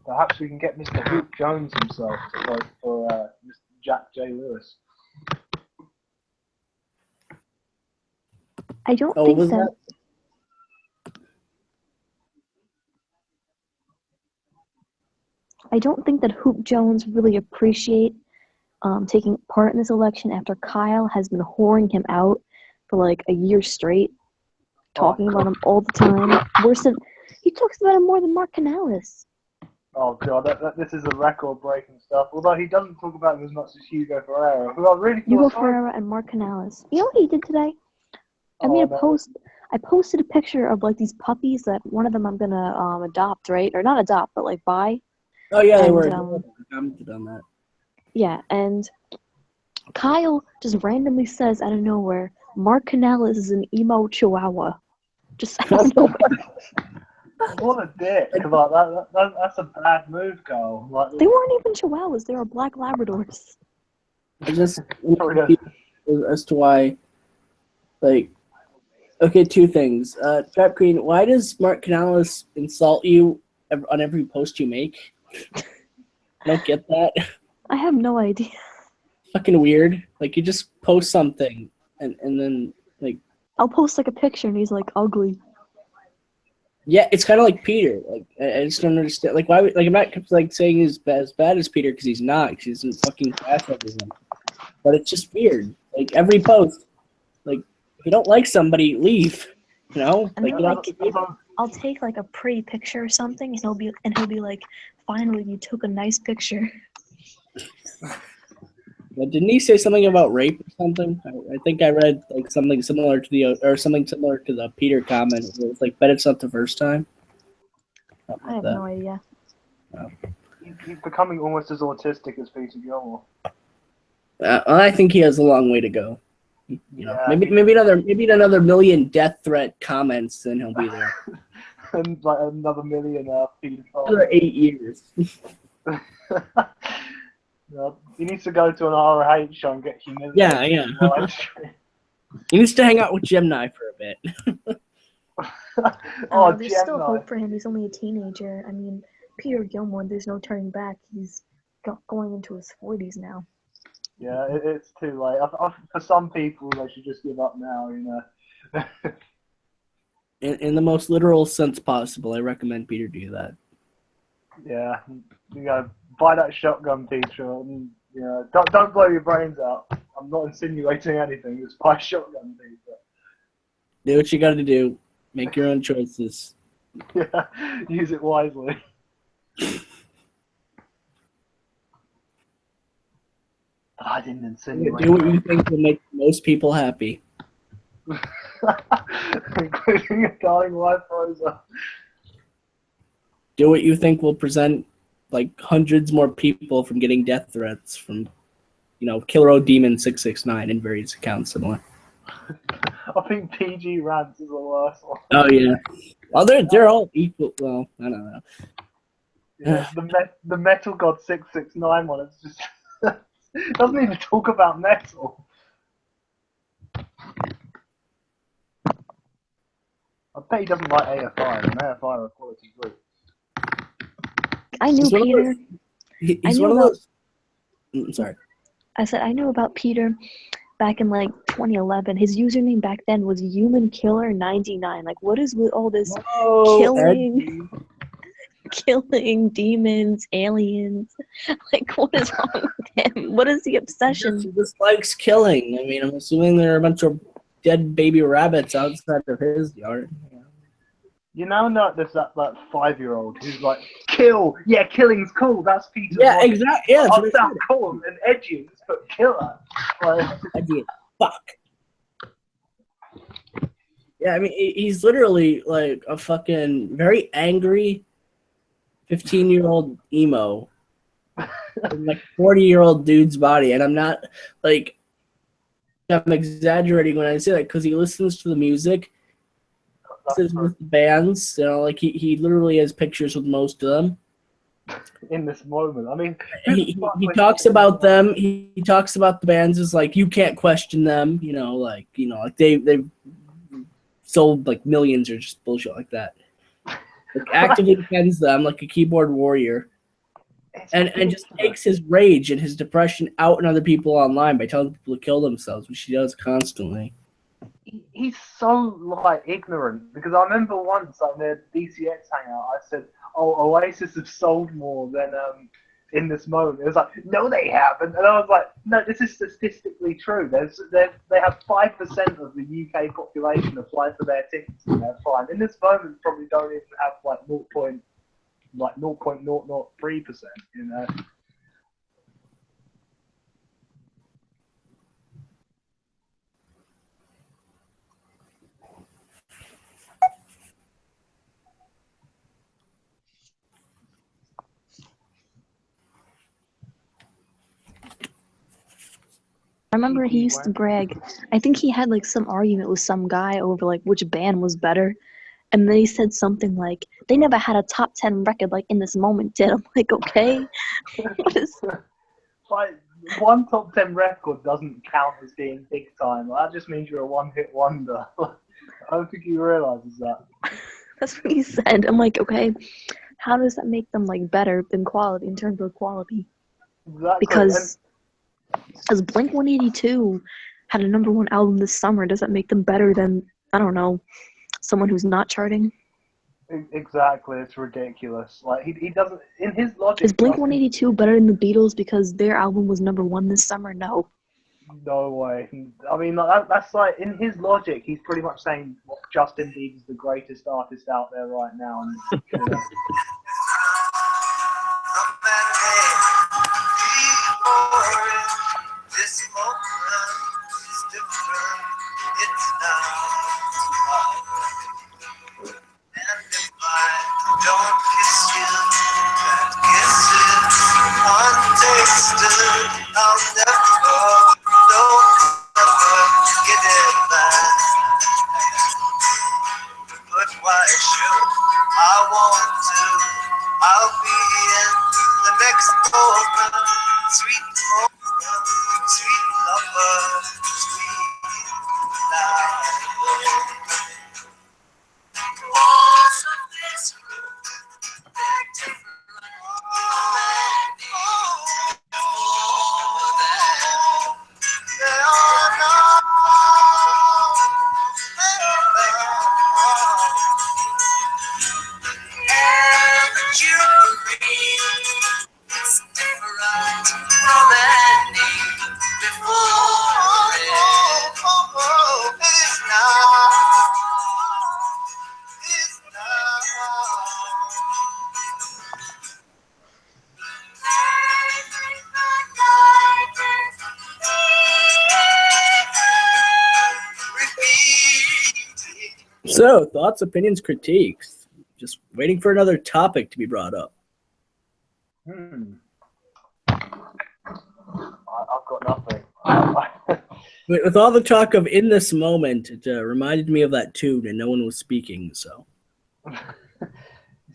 Perhaps we can get Mr. Hoop Jones himself to vote for Mr. Jack J. Lewis. I don't think that. I don't think that Hoop Jones really appreciate taking part in this election after Kyle has been whoring him out for like a year straight, talking about him all the time. Worse than he talks about him more than Mark Canales. Oh god, this is a record-breaking stuff. Although he doesn't talk about him as much as Hugo Ferreira, who I really feel Hugo sorry. Ferreira and Mark Canales. You know what he did today? I made a post. I posted a picture of like these puppies that one of them I'm gonna adopt, right? Or not adopt, but like buy. Oh yeah, they were. Commented on that. Yeah, and Kyle just randomly says out of nowhere, Mark Canales is an emo chihuahua. Just out of nowhere. What a dick! Like, that's a bad move, Carl. Like, They weren't even chihuahuas; they were black Labradors. I just as to why, like, okay, 2 things. Trap Queen, why does Mark Canales insult you on every post you make? I don't get that. I have no idea. Fucking weird. Like, you just post something and then like I'll post like a picture and he's like ugly. Yeah, it's kind of like Peter. Like, I just don't understand. Like, why? Like, I'm not like saying he's as bad as Peter because he's not. Because he's in fucking class everything. But it's just weird. Like every post, like if you don't like somebody, leave. You know, And like then, you like, don't. I'll take like a pretty picture or something, and he'll be like, "Finally, you took a nice picture." But didn't he say something about rape or something? I think I read like something similar to the Peter comment. It was like, bet it's not the first time. How I have about no idea. that? He's becoming almost as autistic as Peter Gilmore. I think he has a long way to go. You know, Yeah, maybe another million death threat comments, then he'll be there. and like another million pedophiles. Another 8 years. Yeah, he needs to go to an ROH show and get humiliated. Yeah. He needs to hang out with Gemini for a bit. There's still Gemini. hope for him. He's only a teenager. I mean, Peter Gilmore, there's no turning back. He's going into his 40s now. Yeah, it's too late. For some people, they should just give up now, you know. In the most literal sense possible, I recommend Peter do that. Yeah, you gotta buy that shotgun, Peter, and you know, don't blow your brains out. I'm not insinuating anything. Just buy a shotgun, Peter. Do what you gotta do. Make your own choices. Yeah, use it wisely. I didn't insinuate. Do what you think will make most people happy. Including a dying wife, Rosa. Do what you think will present like hundreds more people from getting death threats from, Killer O Demon 669 and various accounts similar. I think PG Rants is the worst one. Oh yeah. Well, they're all equal. Well, I don't know. Yeah, the Metal God 669 one. It's just it doesn't even talk about metal. I bet he doesn't like AFI, and AFI are a quality group. I knew Peter. He's one of those. I'm sorry. I said I knew about Peter back in like 2011. His username back then was HumanKiller99. Like, what is with all this killing demons, aliens? Like, what is wrong with him? What is the obsession? He just likes killing. I mean, I'm assuming there are a bunch of dead baby rabbits outside of his yard. You know, there's that 5-year-old who's like, kill! Yeah, killing's cool, that's Peter. Yeah, exactly. Yeah, I'll sound cool and edgy, let's put killer. Edgy. Fuck. Yeah, I mean, he's literally like a fucking very angry 15-year-old emo. In like 40-year-old dude's body. And I'm not, like, I'm exaggerating when I say that because he listens to the music. With the bands, like he literally has pictures with most of them. In this moment, I mean, he talks about them. He talks about the bands as like you can't question them. Like they've sold like millions or just bullshit like that. Like actively defends them like a keyboard warrior, and just takes his rage and his depression out on other people online by telling people to kill themselves, which he does constantly. He's so ignorant because I remember once on the DCX hangout I said, "Oh, Oasis have sold more than in this moment." It was like, "No, they haven't," and I was like, "No, this is statistically true. They have 5% of the UK population apply for their tickets and they're fine. In this moment, probably don't even have 0.003%. You know." I remember he used to brag. I think he had some argument with some guy over which band was better, and then he said something like, "They never had a top 10 record in this moment did." I'm like, okay, what is? One top 10 record doesn't count as being big time. That just means you're a one-hit wonder. I don't think he realizes that. That's what he said. I'm like, okay, how does that make them better than quality in terms of quality? Exactly. Because Blink-182 had a #1 album this summer. Does that make them better than, I don't know, someone who's not charting? Exactly, it's ridiculous. He doesn't, in his logic. Is Blink-182 better than the Beatles because their album was #1 this summer? No. No way. I mean, that's in his logic, he's pretty much saying Justin Bieber's the greatest artist out there right now. And, So, thoughts, opinions, critiques. Just waiting for another topic to be brought up. I've got nothing. With all the talk of in this moment, it reminded me of that tune, and no one was speaking. So,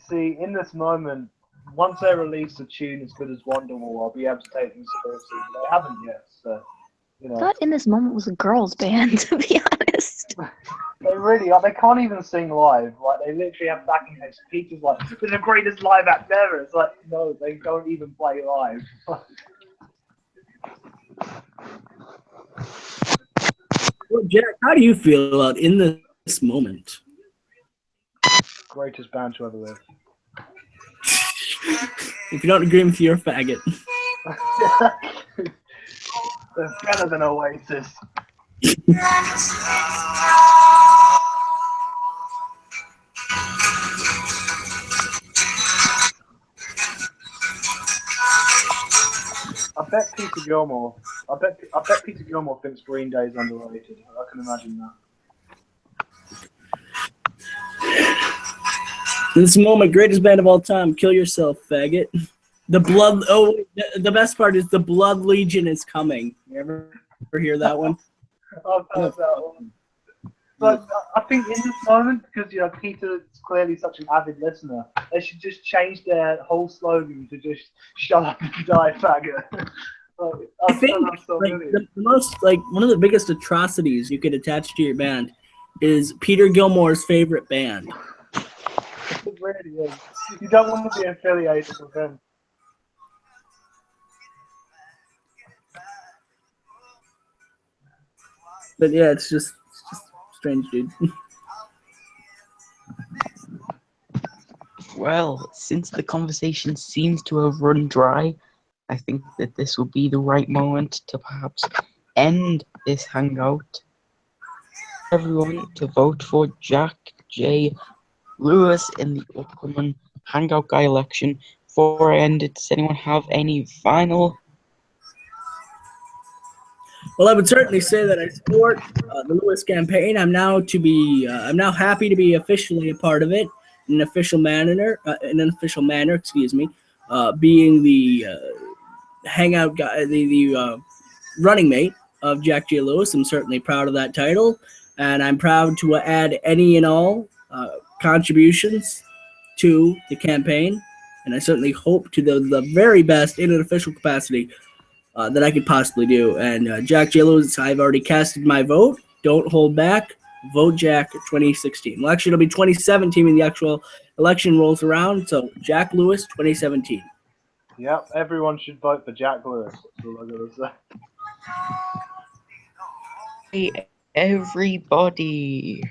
See, in this moment, once they release a tune as good as Wonderwall, I'll be able to take them seriously. But they haven't yet, so you I know. thought In This Moment was a girls' band, to be honest. They really are. They can't even sing live. Like they literally have backing acts. Peter's like, "We're the greatest live act ever." It's like, no, they don't even play live. well, Jack, how do you feel about in this moment? Greatest band to ever live. If you don't agree with me, you're a faggot. They're better than Oasis. I bet Peter Gilmore. I bet Peter Gilmore thinks Green Day is underrated. I can imagine that. In this moment, greatest band of all time. Kill yourself, faggot. The blood. Oh, the best part is the Blood Legion is coming. You ever hear that one? I've heard that one. But I think in this moment, because Peter is clearly such an avid listener, they should just change their whole slogan to just "Shut up and die, faggot." I think the most one of the biggest atrocities you could attach to your band is Peter Gilmore's favorite band. It really is. You don't want to be affiliated with him. But yeah, it's just strange, dude. Well, since the conversation seems to have run dry, I think that this will be the right moment to perhaps end this hangout. Everyone to vote for Jack J. Lewis in the upcoming Hangout Guy election. Before I end it, does anyone have any final? Well, I would certainly say that I support the Lewis campaign. I'm now happy to be officially a part of it in an official manner. Excuse me, being the Hangout Guy, the running mate of Jack J. Lewis. I'm certainly proud of that title, and I'm proud to add any and all contributions to the campaign. And I certainly hope to the very best in an official capacity that I could possibly do. And Jack J. Lewis, I've already casted my vote. Don't hold back. Vote Jack 2016. Well, actually, it'll be 2017 when the actual election rolls around. So Jack Lewis 2017. Yep, everyone should vote for Jack Lewis. That's all I'm gonna say. Hey, everybody.